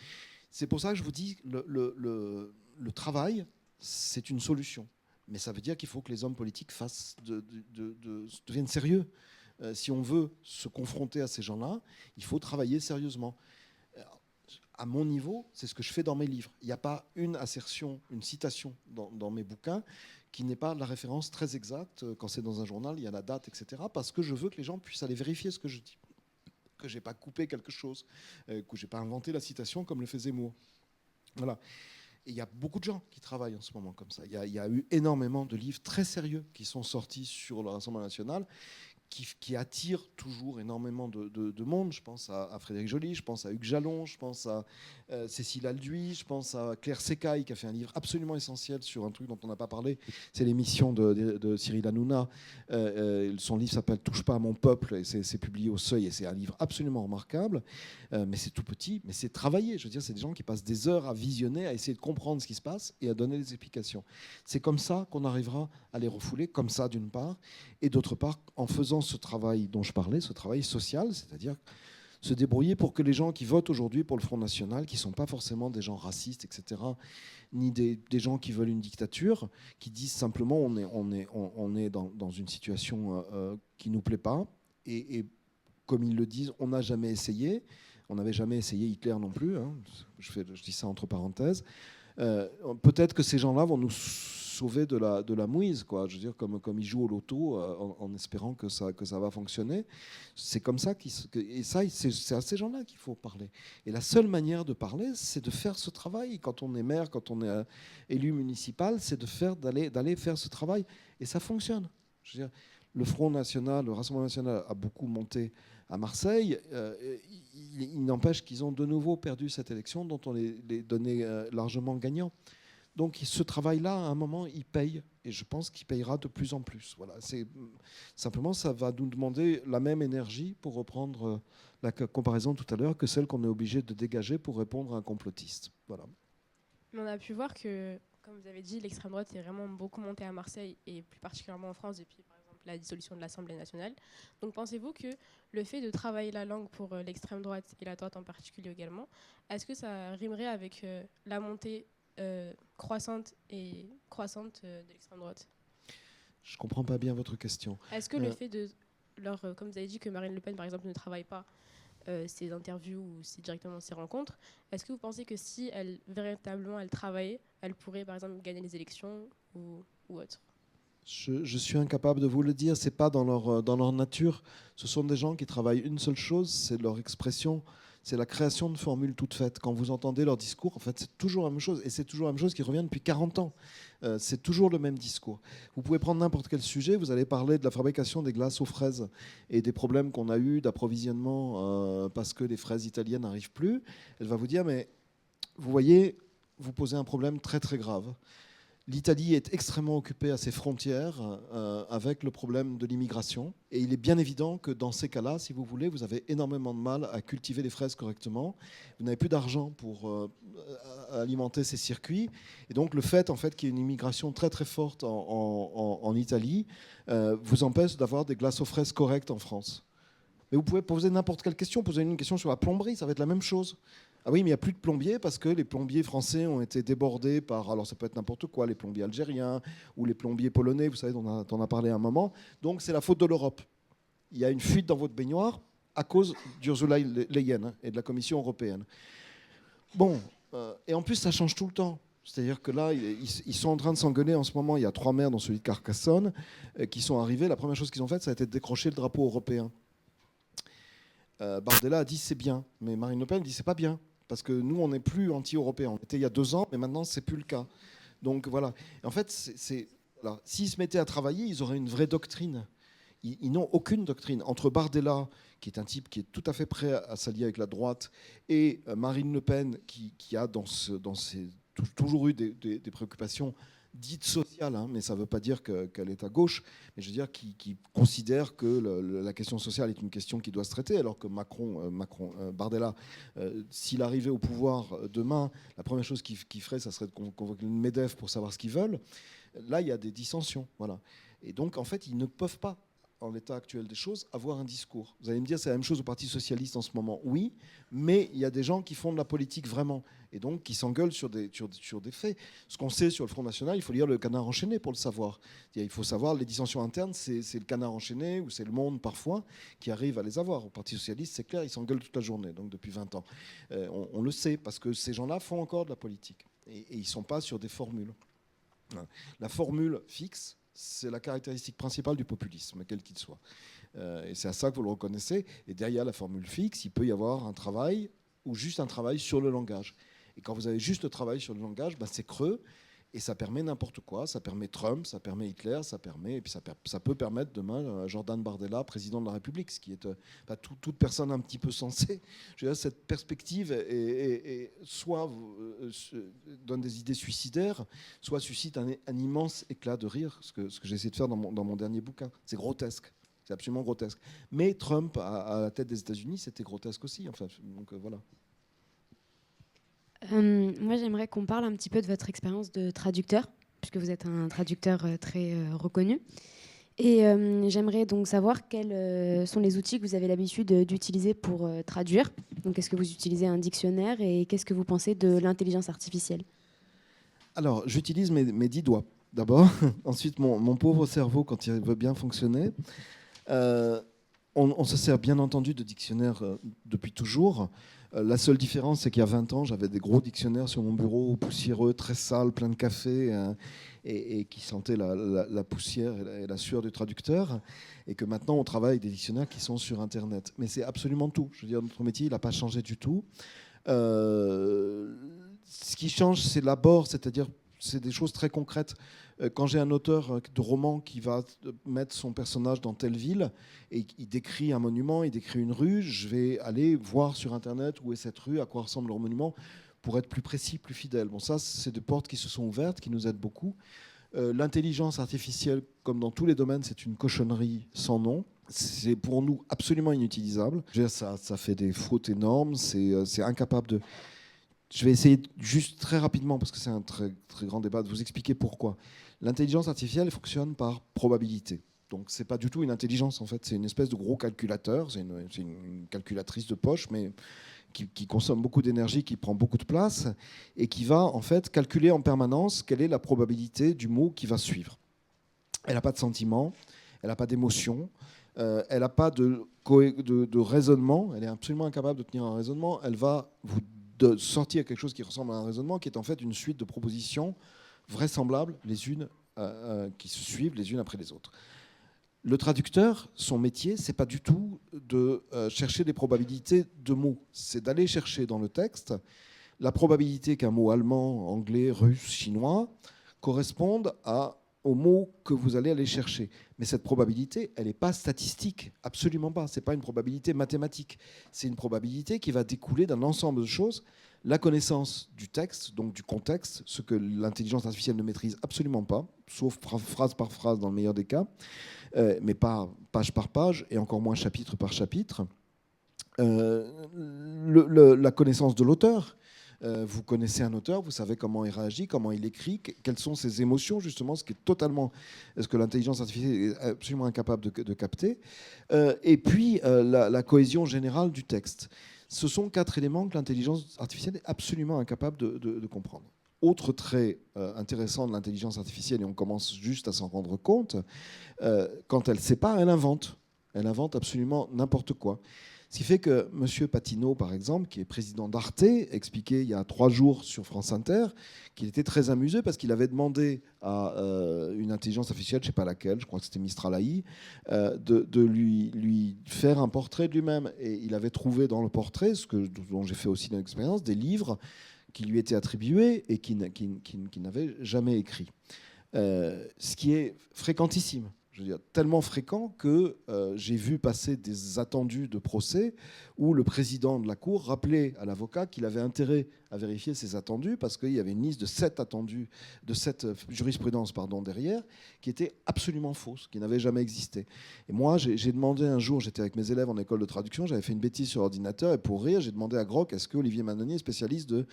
C'est pour ça que je vous dis, le travail, c'est une solution. Mais ça veut dire qu'il faut que les hommes politiques deviennent sérieux. Si on veut se confronter à ces gens-là, il faut travailler sérieusement. À mon niveau, c'est ce que je fais dans mes livres. Il n'y a pas une assertion, une citation dans mes bouquins qui n'est pas la référence très exacte. Quand c'est dans un journal, il y a la date, etc. Parce que je veux que les gens puissent aller vérifier ce que je dis. Que je n'ai pas coupé quelque chose, que je n'ai pas inventé la citation comme le fait Zemmour. Voilà. Et il y a beaucoup de gens qui travaillent en ce moment comme ça. Il y a eu énormément de livres très sérieux qui sont sortis sur le Rassemblement national, qui attire toujours énormément de monde. Je pense à Frédéric Joly, je pense à Hugues Jalon, je pense à Cécile Alduy, je pense à Claire Secaille qui a fait un livre absolument essentiel sur un truc dont on n'a pas parlé, c'est l'émission de Cyril Hanouna. Son livre s'appelle « Touche pas à mon peuple » et c'est publié au Seuil et c'est un livre absolument remarquable, mais c'est tout petit, mais c'est travaillé. Je veux dire, c'est des gens qui passent des heures à visionner, à essayer de comprendre ce qui se passe et à donner des explications. C'est comme ça qu'on arrivera à les refouler, comme ça d'une part, et d'autre part en faisant ce travail dont je parlais, ce travail social, c'est-à-dire se débrouiller pour que les gens qui votent aujourd'hui pour le Front National, qui ne sont pas forcément des gens racistes, etc., ni des gens qui veulent une dictature, qui disent simplement on est dans une situation qui ne nous plaît pas, et comme ils le disent, on n'a jamais essayé, on n'avait jamais essayé Hitler non plus, hein, je dis ça entre parenthèses, peut-être que ces gens-là vont nous sauver de la mouise, quoi. Je veux dire, comme ils jouent au loto en espérant que ça va fonctionner. C'est comme ça c'est à ces gens-là qu'il faut parler. Et la seule manière de parler, c'est de faire ce travail. Quand on est maire, quand on est élu municipal, c'est d'aller faire ce travail. Et ça fonctionne. Je veux dire, le Front National, le Rassemblement National a beaucoup monté à Marseille. Il n'empêche qu'ils ont de nouveau perdu cette élection dont on les donnait largement gagnants. Donc ce travail-là, à un moment, il paye, et je pense qu'il payera de plus en plus. Voilà, simplement, ça va nous demander la même énergie, pour reprendre la comparaison tout à l'heure, que celle qu'on est obligé de dégager pour répondre à un complotiste. Voilà. Mais on a pu voir que, comme vous avez dit, l'extrême droite est vraiment beaucoup montée à Marseille, et plus particulièrement en France, depuis par exemple la dissolution de l'Assemblée nationale. Donc pensez-vous que le fait de travailler la langue pour l'extrême droite, et la droite en particulier également, est-ce que ça rimerait avec la montée croissante de l'extrême droite? Je ne comprends pas bien votre question. Est-ce que le fait de comme vous avez dit que Marine Le Pen, par exemple, ne travaille pas ses interviews ou directement ses rencontres, est-ce que vous pensez que si véritablement elle travaillait, elle pourrait, par exemple, gagner les élections ou autre? Je suis incapable de vous le dire. C'est pas dans leur nature. Ce sont des gens qui travaillent une seule chose, c'est leur expression. C'est la création de formules toutes faites. Quand vous entendez leur discours, en fait, c'est toujours la même chose. Et c'est toujours la même chose qui revient depuis 40 ans. C'est toujours le même discours. Vous pouvez prendre n'importe quel sujet. Vous allez parler de la fabrication des glaces aux fraises et des problèmes qu'on a eu d'approvisionnement parce que les fraises italiennes n'arrivent plus. Elle va vous dire, mais vous voyez, vous posez un problème très très grave. L'Italie est extrêmement occupée à ses frontières avec le problème de l'immigration. Et il est bien évident que dans ces cas-là, si vous voulez, vous avez énormément de mal à cultiver les fraises correctement. Vous n'avez plus d'argent pour alimenter ces circuits. Et donc le fait, en fait qu'il y ait une immigration très très forte en Italie vous empêche d'avoir des glaces aux fraises correctes en France. Mais vous pouvez poser n'importe quelle question. Posez une question sur la plomberie, ça va être la même chose. Ah oui, mais il n'y a plus de plombiers parce que les plombiers français ont été débordés par, alors ça peut être n'importe quoi, les plombiers algériens ou les plombiers polonais, vous savez, on en a parlé à un moment. Donc c'est la faute de l'Europe. Il y a une fuite dans votre baignoire à cause d'Ursula Leyen et de la Commission européenne. Bon, et en plus ça change tout le temps. C'est-à-dire que là, ils sont en train de s'engueuler en ce moment. Il y a 3 maires dans celui de Carcassonne qui sont arrivés. La première chose qu'ils ont faite, ça a été de décrocher le drapeau européen. Bardella a dit c'est bien, mais Marine Le Pen dit c'est pas bien. Parce que nous, on n'est plus anti-européens. On était il y a 2 ans, mais maintenant, ce n'est plus le cas. Donc voilà. Et en fait, voilà. S'ils se mettaient à travailler, ils auraient une vraie doctrine. Ils n'ont aucune doctrine. Entre Bardella, qui est un type qui est tout à fait prêt à s'allier avec la droite, et Marine Le Pen, qui a toujours eu des préoccupations dites sociales, hein, mais ça ne veut pas dire qu'elle est à gauche, mais je veux dire qui considère que la question sociale est une question qui doit se traiter, alors que Bardella, s'il arrivait au pouvoir demain, la première chose qu'il ferait, ça serait de convoquer une MEDEF pour savoir ce qu'ils veulent. Là, il y a des dissensions. Voilà. Et donc, en fait, ils ne peuvent pas, en l'état actuel des choses, avoir un discours. Vous allez me dire, c'est la même chose au Parti socialiste en ce moment. Oui, mais il y a des gens qui font de la politique vraiment, et donc qui s'engueulent sur des faits. Ce qu'on sait sur le Front National, il faut lire le Canard enchaîné pour le savoir. Il faut savoir, les dissensions internes, c'est le Canard enchaîné, ou c'est Le Monde parfois, qui arrive à les avoir. Au Parti socialiste, c'est clair, ils s'engueulent toute la journée, donc depuis 20 ans. On le sait, parce que ces gens-là font encore de la politique, et ils ne sont pas sur des formules. La formule fixe, c'est la caractéristique principale du populisme, quel qu'il soit. Et c'est à ça que vous le reconnaissez. Et derrière la formule fixe, il peut y avoir un travail, ou juste un travail sur le langage. Et quand vous avez juste le travail sur le langage, c'est creux, et ça permet n'importe quoi. Ça permet Trump, ça permet Hitler, et puis ça peut permettre demain Jordan Bardella, président de la République, ce qui est toute personne un petit peu sensée. Je veux dire, cette perspective soit donne des idées suicidaires, soit suscite un immense éclat de rire, ce que j'ai essayé de faire dans mon dernier bouquin. C'est grotesque. C'est absolument grotesque. Mais Trump, à la tête des États-Unis, c'était grotesque aussi. Enfin, donc voilà. Moi, j'aimerais qu'on parle un petit peu de votre expérience de traducteur, puisque vous êtes un traducteur très reconnu. Et j'aimerais donc savoir quels sont les outils que vous avez l'habitude d'utiliser pour traduire. Donc, est-ce que vous utilisez un dictionnaire et qu'est-ce que vous pensez de l'intelligence artificielle? Alors, j'utilise mes 10 doigts, d'abord. Ensuite, mon pauvre cerveau, quand il veut bien fonctionner. On se sert bien entendu de dictionnaires depuis toujours. La seule différence, c'est qu'il y a 20 ans, j'avais des gros dictionnaires sur mon bureau, poussiéreux, très sales, plein de café, et qui sentaient la poussière et la sueur du traducteur. Et que maintenant, on travaille avec des dictionnaires qui sont sur Internet. Mais c'est absolument tout. Je veux dire, notre métier, il n'a pas changé du tout. Ce qui change, c'est l'abord, c'est-à-dire c'est des choses très concrètes. Quand j'ai un auteur de roman qui va mettre son personnage dans telle ville et il décrit un monument, il décrit une rue, je vais aller voir sur Internet où est cette rue, à quoi ressemble leur monument, pour être plus précis, plus fidèle. Bon, ça, c'est des portes qui se sont ouvertes, qui nous aident beaucoup. L'intelligence artificielle, comme dans tous les domaines, c'est une cochonnerie sans nom. C'est pour nous absolument inutilisable. Je veux dire, ça fait des fautes énormes, c'est incapable de... Je vais essayer juste très rapidement, parce que c'est un très, très grand débat, de vous expliquer pourquoi. L'intelligence artificielle fonctionne par probabilité. Donc c'est pas du tout une intelligence, en fait. C'est une espèce de gros calculateur, c'est une calculatrice de poche, mais qui consomme beaucoup d'énergie, qui prend beaucoup de place, et qui va en fait calculer en permanence quelle est la probabilité du mot qui va suivre. Elle n'a pas de sentiment, elle n'a pas d'émotion, elle n'a pas de raisonnement, elle est absolument incapable de tenir un raisonnement, elle va vous sortir quelque chose qui ressemble à un raisonnement, qui est en fait une suite de propositions vraisemblables, les unes qui se suivent les unes après les autres. Le traducteur, son métier, c'est pas du tout de chercher des probabilités de mots. C'est d'aller chercher dans le texte la probabilité qu'un mot allemand, anglais, russe, chinois corresponde au mot que vous allez aller chercher. Mais cette probabilité, elle n'est pas statistique, absolument pas. C'est pas une probabilité mathématique. C'est une probabilité qui va découler d'un ensemble de choses. La connaissance du texte, donc du contexte, ce que l'intelligence artificielle ne maîtrise absolument pas, sauf phrase par phrase dans le meilleur des cas, mais pas page par page, et encore moins chapitre par chapitre. La connaissance de l'auteur. Vous connaissez un auteur, vous savez comment il réagit, comment il écrit, quelles sont ses émotions, justement, ce que l'intelligence artificielle est absolument incapable de capter. Et puis, la cohésion générale du texte. Ce sont 4 éléments que l'intelligence artificielle est absolument incapable de comprendre. Autre trait intéressant de l'intelligence artificielle, et on commence juste à s'en rendre compte, quand elle ne sait pas, elle invente. Elle invente absolument n'importe quoi. Ce qui fait que M. Patineau, par exemple, qui est président d'Arte, expliquait il y a 3 jours sur France Inter qu'il était très amusé parce qu'il avait demandé à une intelligence artificielle, je ne sais pas laquelle, je crois que c'était Mistral AI, de lui faire un portrait de lui-même. Et il avait trouvé dans le portrait, dont j'ai fait aussi une expérience, des livres qui lui étaient attribués et qui n'avait jamais écrit. Ce qui est fréquentissime. Je veux dire, tellement fréquent que j'ai vu passer des attendus de procès où le président de la Cour rappelait à l'avocat qu'il avait intérêt à vérifier ces attendus parce qu'il y avait une liste de 7 attendus, de 7 jurisprudences derrière, qui était absolument fausse, qui n'avait jamais existé. Et moi, j'ai demandé un jour, j'étais avec mes élèves en école de traduction, j'avais fait une bêtise sur l'ordinateur et pour rire, j'ai demandé à Grock, est-ce que Olivier Manoni est spécialiste de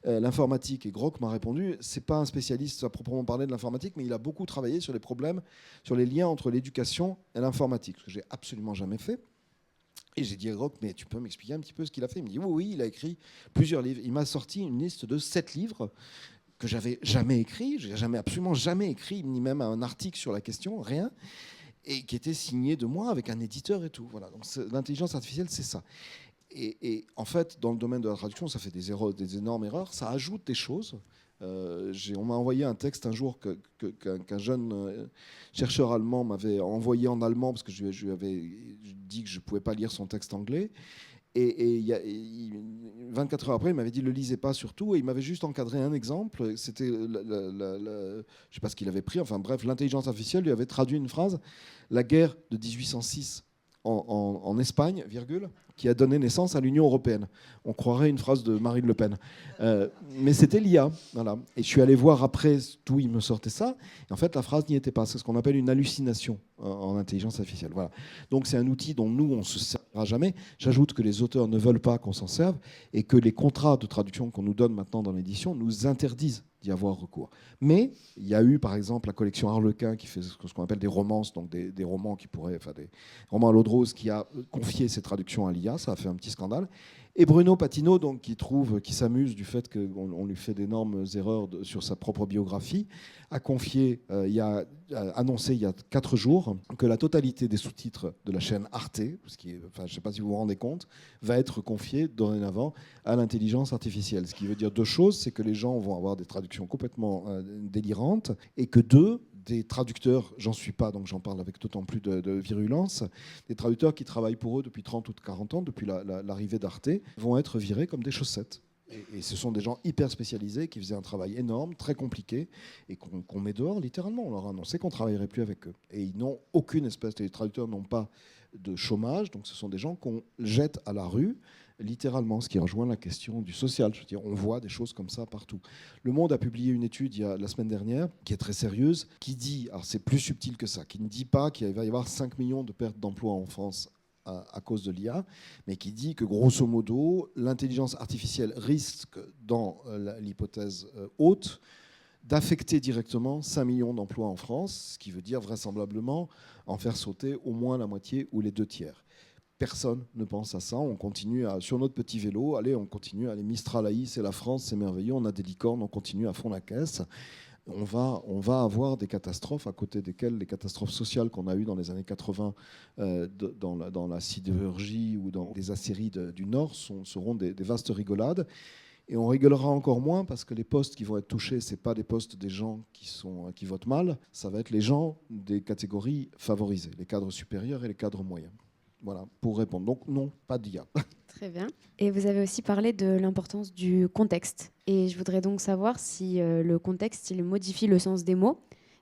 l'informatique? Et Grock m'a répondu, c'est pas un spécialiste à proprement parler de l'informatique, mais il a beaucoup travaillé sur les problèmes, sur les liens entre l'éducation et l'informatique, ce que j'ai absolument jamais fait. Et j'ai dit à Grock, mais tu peux m'expliquer un petit peu ce qu'il a fait? Il me dit, oui, il a écrit plusieurs livres. Il m'a sorti une liste de 7 livres que j'avais jamais écrits, absolument jamais écrit, ni même un article sur la question, rien, et qui était signé de moi avec un éditeur et tout. Voilà. Donc l'intelligence artificielle, c'est ça. Et en fait, dans le domaine de la traduction, ça fait des énormes erreurs. Ça ajoute des choses. On m'a envoyé un texte un jour qu'un jeune chercheur allemand m'avait envoyé en allemand parce que je lui avais dit que je ne pouvais pas lire son texte anglais. Et 24 heures après, il m'avait dit ne le lisez pas surtout. Et il m'avait juste encadré un exemple. C'était, je ne sais pas ce qu'il avait pris. Enfin bref, l'intelligence artificielle lui avait traduit une phrase. La guerre de 1806 en Espagne, virgule, qui a donné naissance à l'Union européenne. On croirait une phrase de Marine Le Pen. Mais c'était l'IA. Voilà. Et je suis allé voir après d'où il me sortait ça. Et en fait, la phrase n'y était pas. C'est ce qu'on appelle une hallucination en intelligence artificielle. Voilà. Donc c'est un outil dont nous, on ne se servira jamais. J'ajoute que les auteurs ne veulent pas qu'on s'en serve et que les contrats de traduction qu'on nous donne maintenant dans l'édition nous interdisent d'y avoir recours. Mais il y a eu, par exemple, la collection Harlequin qui fait ce qu'on appelle des romances, donc des romans qui pourraient, enfin des romans à l'eau de rose, qui a confié ses traductions à l'IA. Ça a fait un petit scandale. Et Bruno Patineau, donc, qui s'amuse du fait qu'on lui fait d'énormes erreurs sur sa propre biographie, a confié, annoncé il y a 4 jours que la totalité des sous-titres de la chaîne Arte, je ne sais pas si vous vous rendez compte, va être confiée dorénavant à l'intelligence artificielle. Ce qui veut dire 2 choses, c'est que les gens vont avoir des traductions complètement délirantes et que 2, des traducteurs, j'en suis pas, donc j'en parle avec d'autant plus de virulence, des traducteurs qui travaillent pour eux depuis 30 ou 40 ans, depuis l'arrivée d'Arte, vont être virés comme des chaussettes. Et ce sont des gens hyper spécialisés qui faisaient un travail énorme, très compliqué, et qu'on met dehors littéralement. On leur a annoncé qu'on ne travaillerait plus avec eux. Et ils n'ont aucune espèce, les traducteurs n'ont pas de chômage. Donc ce sont des gens qu'on jette à la rue, littéralement, ce qui rejoint la question du social. Je veux dire, on voit des choses comme ça partout. Le Monde a publié une étude la semaine dernière, qui est très sérieuse, qui dit, alors c'est plus subtil que ça, qui ne dit pas qu'il va y avoir 5 millions de pertes d'emplois en France à cause de l'IA, mais qui dit que grosso modo, l'intelligence artificielle risque, dans l'hypothèse haute, d'affecter directement 5 millions d'emplois en France, ce qui veut dire vraisemblablement en faire sauter au moins la moitié ou les 2/3. Personne ne pense à ça. On continue sur notre petit vélo, allez, on continue, allez, Mistral AI, c'est la France, c'est merveilleux, on a des licornes, on continue à fond la caisse. On va avoir des catastrophes à côté desquelles les catastrophes sociales qu'on a eues dans les années 80 dans la sidérurgie ou dans les aciéries du Nord seront des vastes rigolades. Et on rigolera encore moins parce que les postes qui vont être touchés, ce n'est pas des postes des gens qui votent mal, ça va être les gens des catégories favorisées, les cadres supérieurs et les cadres moyens. Voilà, pour répondre. Donc non, pas d'IA. Très bien. Et vous avez aussi parlé de l'importance du contexte. Et je voudrais donc savoir si le contexte, il modifie le sens des mots.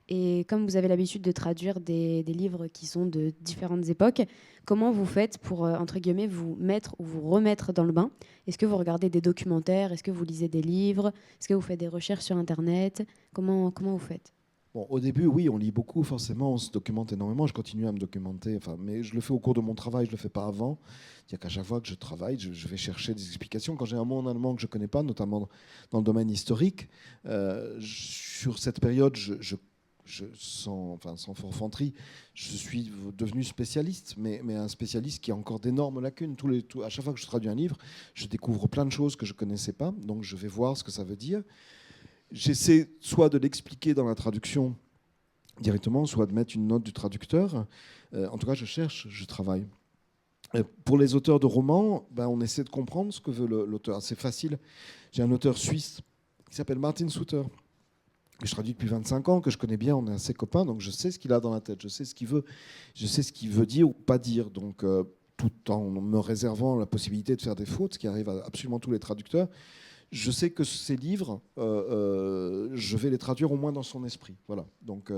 Et comme vous avez l'habitude de traduire des livres qui sont de différentes époques, comment vous faites pour, entre guillemets, vous mettre ou vous remettre dans le bain? Est-ce que vous regardez des documentaires? Est-ce que vous lisez des livres? Est-ce que vous faites des recherches sur Internet? Comment vous faites? Bon, au début, oui, on lit beaucoup, forcément, on se documente énormément. Je continue à me documenter, mais je le fais au cours de mon travail, je ne le fais pas avant. C'est-à-dire qu'à chaque fois que je travaille, je vais chercher des explications. Quand j'ai un mot en allemand que je ne connais pas, notamment dans le domaine historique, sur cette période, sans forfanterie, je suis devenu spécialiste, mais un spécialiste qui a encore d'énormes lacunes. À chaque fois que je traduis un livre, je découvre plein de choses que je ne connaissais pas, donc je vais voir ce que ça veut dire. J'essaie soit de l'expliquer dans la traduction directement, soit de mettre une note du traducteur. En tout cas, je travaille. Pour les auteurs de romans, on essaie de comprendre ce que veut l'auteur. C'est facile. J'ai un auteur suisse qui s'appelle Martin Suter, que je traduis depuis 25 ans, que je connais bien, on est assez copains, donc je sais ce qu'il a dans la tête, je sais ce qu'il veut dire ou pas dire. Donc, tout en me réservant la possibilité de faire des fautes, ce qui arrive à absolument tous les traducteurs, je sais que ces livres, je vais les traduire au moins dans son esprit. Voilà. Donc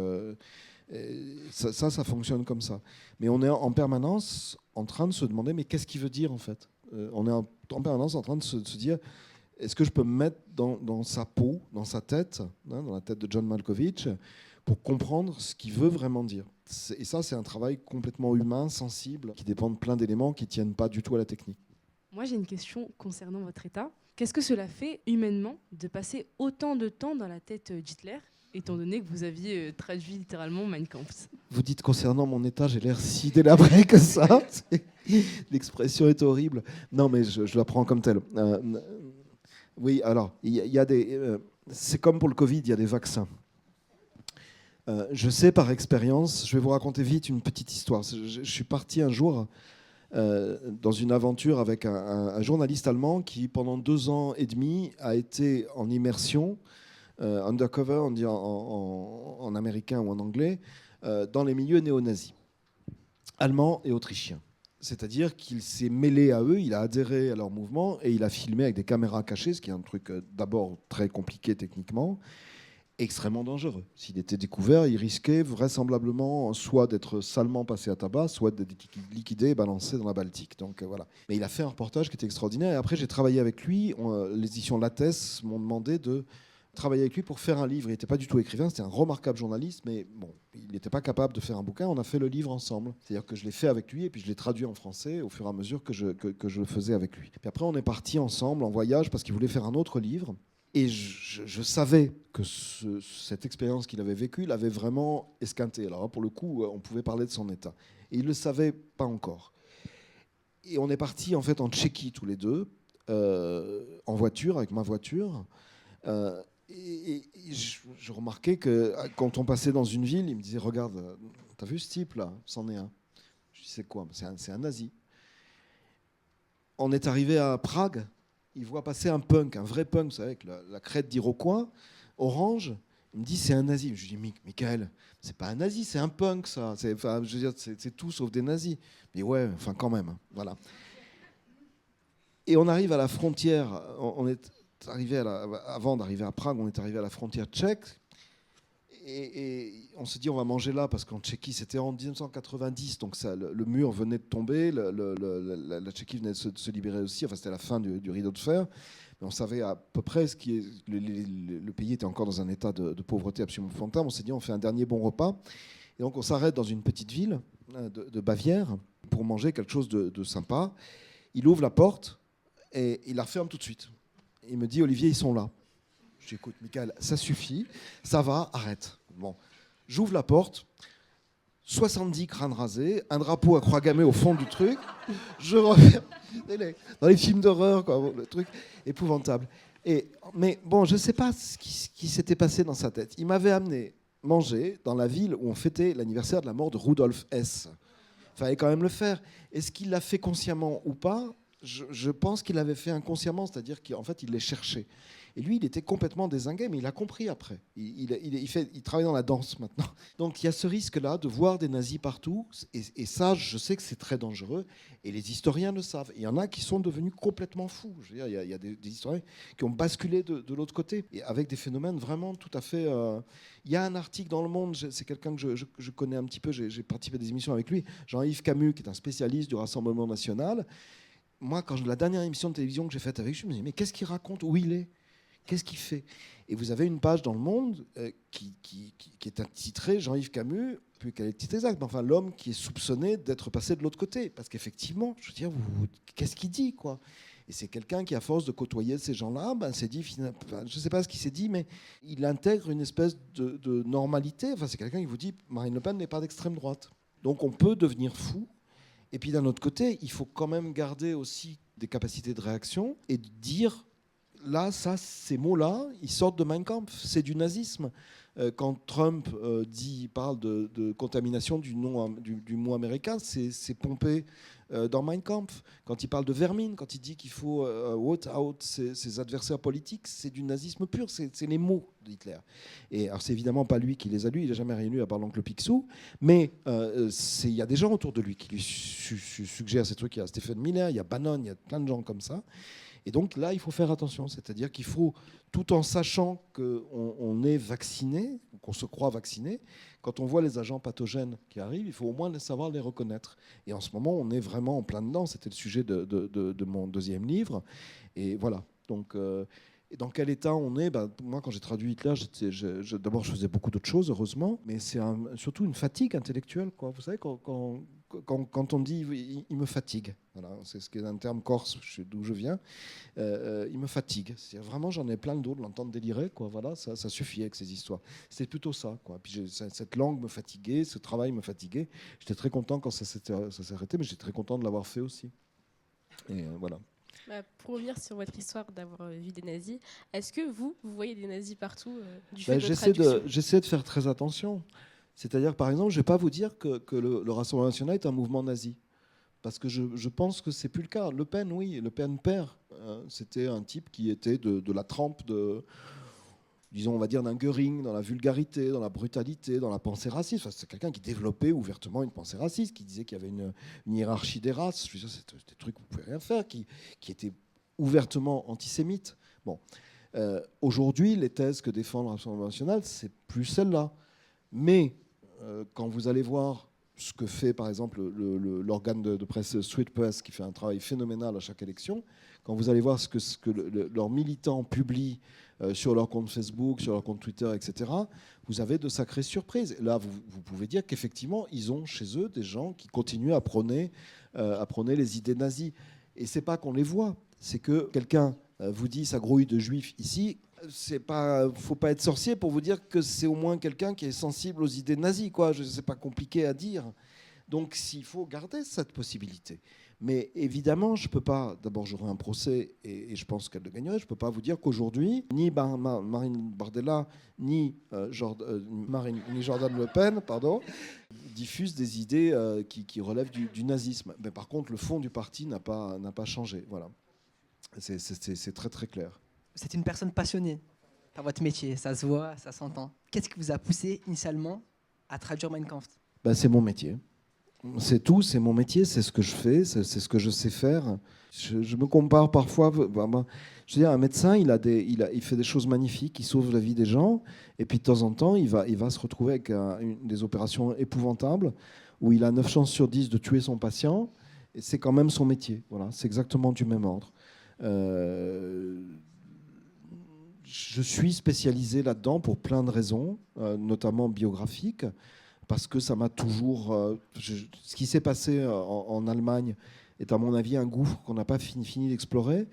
ça fonctionne comme ça. Mais on est en permanence en train de se demander, mais qu'est-ce qu'il veut dire en fait? On est en permanence en train de se dire, est-ce que je peux me mettre dans sa peau, dans sa tête, dans la tête de John Malkovich, pour comprendre ce qu'il veut vraiment dire? Et ça, c'est un travail complètement humain, sensible, qui dépend de plein d'éléments qui ne tiennent pas du tout à la technique. Moi, j'ai une question concernant votre état. Qu'est-ce que cela fait humainement de passer autant de temps dans la tête d'Hitler, étant donné que vous aviez traduit littéralement Mein Kampf? Vous dites concernant mon état, j'ai l'air si délabré que ça. L'expression est horrible. Non, mais je la prends comme telle. Oui, alors, il y a des... c'est comme pour le Covid, il y a des vaccins. Je sais par expérience, je vais vous raconter vite une petite histoire. Je suis parti un jour... dans une aventure avec un journaliste allemand qui, pendant 2 ans et demi, a été en immersion, undercover, on dit en américain ou en anglais, dans les milieux néo-nazis, allemands et autrichiens. C'est-à-dire qu'il s'est mêlé à eux, il a adhéré à leur mouvement et il a filmé avec des caméras cachées, ce qui est un truc d'abord très compliqué techniquement, extrêmement dangereux. S'il était découvert, il risquait vraisemblablement soit d'être salement passé à tabac, soit d'être liquidé et balancé dans la Baltique. Donc voilà. Mais il a fait un reportage qui était extraordinaire. Et après, j'ai travaillé avec lui. Les éditions Lattès m'ont demandé de travailler avec lui pour faire un livre. Il n'était pas du tout écrivain, c'était un remarquable journaliste, mais bon, il n'était pas capable de faire un bouquin. On a fait le livre ensemble. C'est-à-dire que je l'ai fait avec lui et puis je l'ai traduit en français au fur et à mesure que je le faisais avec lui. Puis après, on est parti ensemble en voyage parce qu'il voulait faire un autre livre. Et je savais que cette expérience qu'il avait vécue, il avait vraiment esquinté. Alors pour le coup, on pouvait parler de son état. Et il ne le savait pas encore. Et on est partis en fait en Tchéquie tous les deux, en voiture, avec ma voiture. Et je remarquais que quand on passait dans une ville, il me disait, regarde, t'as vu ce type là? C'en est un. Je dis, c'est quoi? C'est un nazi. On est arrivé à Prague. Il voit passer un punk, un vrai punk, vous savez, avec la crête d'Iroquois, orange. Il me dit, c'est un nazi. Je lui dis, Michael, c'est pas un nazi, c'est un punk, ça. C'est tout sauf des nazis. Mais ouais, enfin quand même. Voilà. Et on arrive à la frontière. On est arrivé avant d'arriver à Prague, on est arrivé à la frontière tchèque. Et on s'est dit, on va manger là, parce qu'en Tchéquie, c'était en 1990, donc ça, le mur venait de tomber, la Tchéquie venait de se libérer aussi, enfin c'était la fin du rideau de fer, mais on savait à peu près le pays était encore dans un état de pauvreté absolument épouvantable. On s'est dit, on fait un dernier bon repas, et donc on s'arrête dans une petite ville de Bavière pour manger quelque chose de sympa. Il ouvre la porte et il la referme tout de suite. Il me dit, Olivier, ils sont là. Je dis, écoute, Michael, ça suffit, ça va, arrête. Bon, j'ouvre la porte, 70 crânes rasés, un drapeau à croix gammée au fond du truc. Je reviens dans les films d'horreur, quoi, le truc épouvantable. Mais bon, je ne sais pas ce qui s'était passé dans sa tête. Il m'avait amené manger dans la ville où on fêtait l'anniversaire de la mort de Rudolf Hess. Il fallait quand même le faire. Est-ce qu'il l'a fait consciemment ou pas ? Je pense qu'il l'avait fait inconsciemment, c'est-à-dire qu'en fait, il les cherchait. Et lui, il était complètement dézingué, mais il a compris après. Il travaille dans la danse maintenant. Donc il y a ce risque-là de voir des nazis partout. Et ça, je sais que c'est très dangereux. Et les historiens le savent. Il y en a qui sont devenus complètement fous. Je veux dire, il y a des historiens qui ont basculé de l'autre côté, et avec des phénomènes vraiment tout à fait... Il y a un article dans Le Monde, c'est quelqu'un que je connais un petit peu, j'ai participé à des émissions avec lui, Jean-Yves Camus, qui est un spécialiste du Rassemblement national. Moi, la dernière émission de télévision que j'ai faite avec lui, je me dis, mais qu'est-ce qu'il raconte ? Où il est ? Qu'est-ce qu'il fait ? Et vous avez une page dans Le Monde qui est intitulée Jean-Yves Camus, plus quel est le titre exact, mais enfin l'homme qui est soupçonné d'être passé de l'autre côté. Parce qu'effectivement, je veux dire, qu'est-ce qu'il dit, quoi ? Et c'est quelqu'un qui, à force de côtoyer ces gens-là, s'est dit, je ne sais pas ce qu'il s'est dit, mais il intègre une espèce de normalité. Enfin, c'est quelqu'un qui vous dit, Marine Le Pen n'est pas d'extrême droite. Donc on peut devenir fou. Et puis d'un autre côté, il faut quand même garder aussi des capacités de réaction et de dire... Là, ces mots-là, ils sortent de Mein Kampf, c'est du nazisme. Quand Trump parle de contamination du mot américain, c'est pompé dans Mein Kampf. Quand il parle de vermine, quand il dit qu'il faut vote out ses adversaires politiques, c'est du nazisme pur, c'est les mots d'Hitler. Et alors, c'est évidemment pas lui qui les a lus, il n'a jamais rien lu à part l'oncle Picsou, mais il y a des gens autour de lui qui lui suggèrent ces trucs. Il y a Stephen Miller, il y a Bannon, il y a plein de gens comme ça. Et donc là, il faut faire attention, c'est-à-dire qu'il faut, tout en sachant qu'on est vacciné, qu'on se croit vacciné, quand on voit les agents pathogènes qui arrivent, il faut au moins savoir les reconnaître. Et en ce moment, on est vraiment en plein dedans, c'était le sujet de mon deuxième livre. Et voilà, donc... Et dans quel état on est ? Moi, quand j'ai traduit Hitler, d'abord, je faisais beaucoup d'autres choses, heureusement, mais c'est surtout une fatigue intellectuelle, quoi. Vous savez, quand on dit « il me fatigue », voilà, c'est ce qui est un terme corse, d'où je viens, il me fatigue. C'est-à-dire, vraiment, j'en ai plein le dos de l'entendre délirer, quoi. Voilà, ça suffit avec ces histoires. C'était plutôt ça, quoi. Puis cette langue me fatiguait, ce travail me fatiguait. J'étais très content quand ça s'est arrêté, mais j'étais très content de l'avoir fait aussi. Et voilà. Pour revenir sur votre histoire d'avoir vu des nazis, est-ce que vous voyez des nazis partout du fait de votre traduction ? J'essaie de faire très attention. C'est-à-dire, par exemple, je ne vais pas vous dire que le Rassemblement national est un mouvement nazi. Parce que je pense que ce n'est plus le cas. Le Pen, oui, Le Pen père. C'était un type qui était de la trempe disons, on va dire, d'un Göring, dans la vulgarité, dans la brutalité, dans la pensée raciste. Enfin, c'est quelqu'un qui développait ouvertement une pensée raciste, qui disait qu'il y avait une hiérarchie des races. Je veux dire, c'est des trucs que vous ne pouvez rien faire, qui étaient ouvertement antisémites. Bon. Aujourd'hui, les thèses que défend le Rassemblement national, c'est plus celle-là. Mais quand vous allez voir ce que fait, par exemple, l'organe de presse Street Press, qui fait un travail phénoménal à chaque élection, quand vous allez voir ce que leurs militants publient sur leur compte Facebook, sur leur compte Twitter, etc., vous avez de sacrées surprises. Là, vous pouvez dire qu'effectivement, ils ont chez eux des gens qui continuent à prôner les idées nazies. Et c'est pas qu'on les voit, c'est que quelqu'un vous dit ça grouille de juifs ici. Faut pas être sorcier pour vous dire que c'est au moins quelqu'un qui est sensible aux idées nazies, quoi. C'est pas compliqué à dire. Donc, il faut garder cette possibilité. Mais évidemment, je peux pas. D'abord, j'aurai un procès et je pense qu'elle le gagnerait. Je peux pas vous dire qu'aujourd'hui, ni Marine Bardella, ni Jordan Le Pen, diffusent des idées qui relèvent du nazisme. Mais par contre, le fond du parti n'a pas changé. Voilà. C'est très très clair. C'est une personne passionnée par votre métier, ça se voit, ça s'entend. Qu'est-ce qui vous a poussé initialement à traduire Mein Kampf ? C'est mon métier. C'est tout, c'est mon métier, c'est ce que je fais, c'est ce que je sais faire. Je me compare parfois. Je veux dire, un médecin, il fait des choses magnifiques, il sauve la vie des gens, et puis de temps en temps, il va se retrouver avec des opérations épouvantables, où il a 9 chances sur 10 de tuer son patient, et c'est quand même son métier. Voilà, c'est exactement du même ordre. Je suis spécialisé là-dedans pour plein de raisons, notamment biographiques, parce que ça m'a toujours... ce qui s'est passé en Allemagne est à mon avis un gouffre qu'on n'a pas fini d'explorer.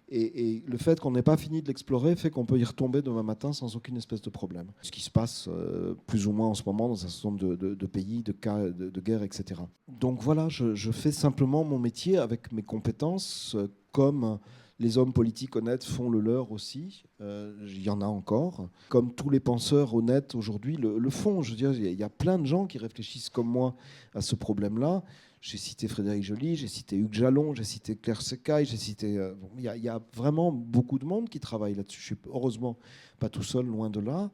Et le fait qu'on n'ait pas fini de l'explorer fait qu'on peut y retomber demain matin sans aucune espèce de problème. Ce qui se passe plus ou moins en ce moment dans un certain nombre de pays, de cas de guerre, etc. Donc voilà, je fais simplement mon métier avec mes compétences, comme les hommes politiques honnêtes font le leur aussi. Il y en a encore. Comme tous les penseurs honnêtes aujourd'hui le font. Je veux dire, il y a plein de gens qui réfléchissent comme moi à ce problème-là. J'ai cité Frédéric Joly, j'ai cité Hugues Jalon, j'ai cité Claire Secaille, j'ai cité... il y a vraiment beaucoup de monde qui travaille là-dessus. Je suis heureusement pas tout seul, loin de là,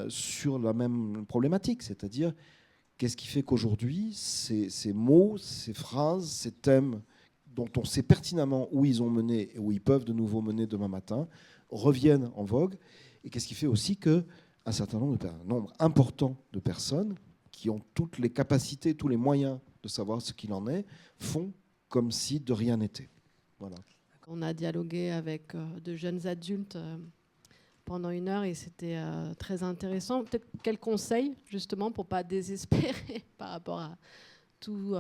sur la même problématique. C'est-à-dire, qu'est-ce qui fait qu'aujourd'hui, ces mots, ces phrases, ces thèmes dont on sait pertinemment où ils ont mené et où ils peuvent de nouveau mener demain matin, reviennent en vogue. Et qu'est-ce qui fait aussi qu'un nombre important de personnes qui ont toutes les capacités, tous les moyens de savoir ce qu'il en est, font comme si de rien n'était. Voilà. On a dialogué avec de jeunes adultes pendant 1 heure et c'était très intéressant. Peut-être quels conseils, justement, pour ne pas désespérer par rapport à tout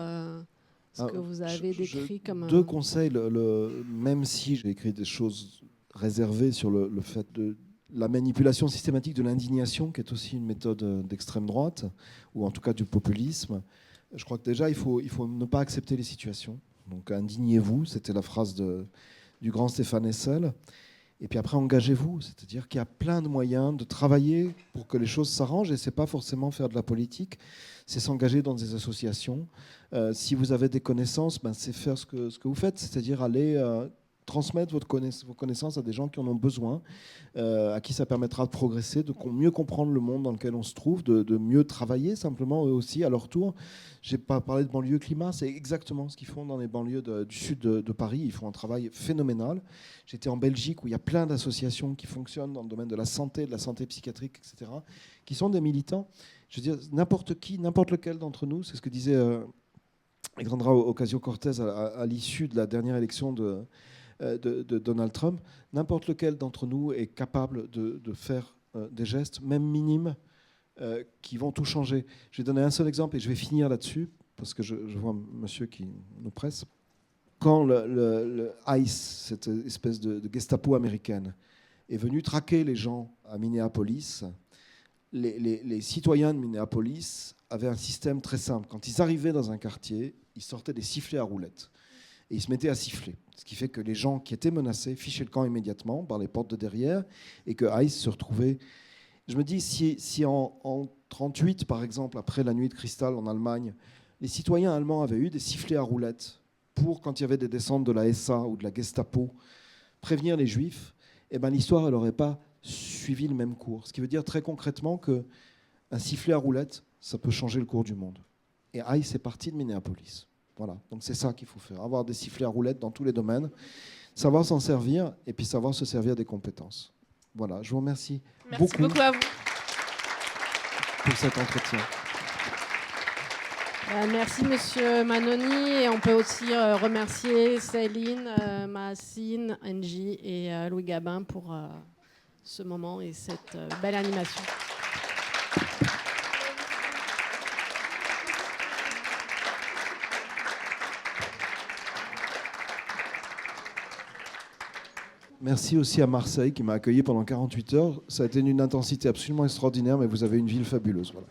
ce que vous avez décrit comme... 2 conseils. Même si j'ai écrit des choses réservées sur le fait de la manipulation systématique de l'indignation, qui est aussi une méthode d'extrême droite, ou en tout cas du populisme, je crois que déjà, il faut ne pas accepter les situations. Donc, indignez-vous, c'était la phrase du grand Stéphane Hessel. Et puis après, engagez-vous. C'est-à-dire qu'il y a plein de moyens de travailler pour que les choses s'arrangent. Et ce n'est pas forcément faire de la politique, c'est s'engager dans des associations. Si vous avez des connaissances, c'est faire ce que vous faites, c'est-à-dire aller... transmettre vos connaissances à des gens qui en ont besoin, à qui ça permettra de progresser, de mieux comprendre le monde dans lequel on se trouve, de mieux travailler simplement eux aussi à leur tour. Je n'ai pas parlé de banlieue climat, c'est exactement ce qu'ils font dans les banlieues du sud de Paris. Ils font un travail phénoménal. J'étais en Belgique où il y a plein d'associations qui fonctionnent dans le domaine de la santé psychiatrique, etc., qui sont des militants. Je veux dire, n'importe qui, n'importe lequel d'entre nous, c'est ce que disait Alexandra Ocasio-Cortez à l'issue de la dernière élection de Donald Trump, n'importe lequel d'entre nous est capable de faire des gestes, même minimes, qui vont tout changer. Je vais donner un seul exemple et je vais finir là-dessus, parce que je vois un monsieur qui nous presse. Quand le ICE, cette espèce de Gestapo américaine, est venu traquer les gens à Minneapolis, les citoyens de Minneapolis avaient un système très simple. Quand ils arrivaient dans un quartier, ils sortaient des sifflets à roulettes. Et ils se mettaient à siffler. Ce qui fait que les gens qui étaient menacés fichaient le camp immédiatement par les portes de derrière et que ICE se retrouvait. Je me dis, si en 1938, par exemple, après la nuit de cristal en Allemagne, les citoyens allemands avaient eu des sifflets à roulettes pour, quand il y avait des descentes de la SA ou de la Gestapo, prévenir les Juifs, eh ben, l'histoire n'aurait pas suivi le même cours. Ce qui veut dire très concrètement qu'un sifflet à roulettes, ça peut changer le cours du monde. Et ICE est parti de Minneapolis. Voilà, donc c'est ça qu'il faut faire, avoir des sifflets à roulettes dans tous les domaines, savoir s'en servir et puis savoir se servir des compétences. Voilà, je vous remercie Merci beaucoup à vous pour cet entretien. Merci Monsieur Manoni et on peut aussi remercier Céline, Massine, Angie et Louis Gabin pour ce moment et cette belle animation. Merci aussi à Marseille qui m'a accueilli pendant 48 heures. Ça a été d'une intensité absolument extraordinaire, mais vous avez une ville fabuleuse. Voilà.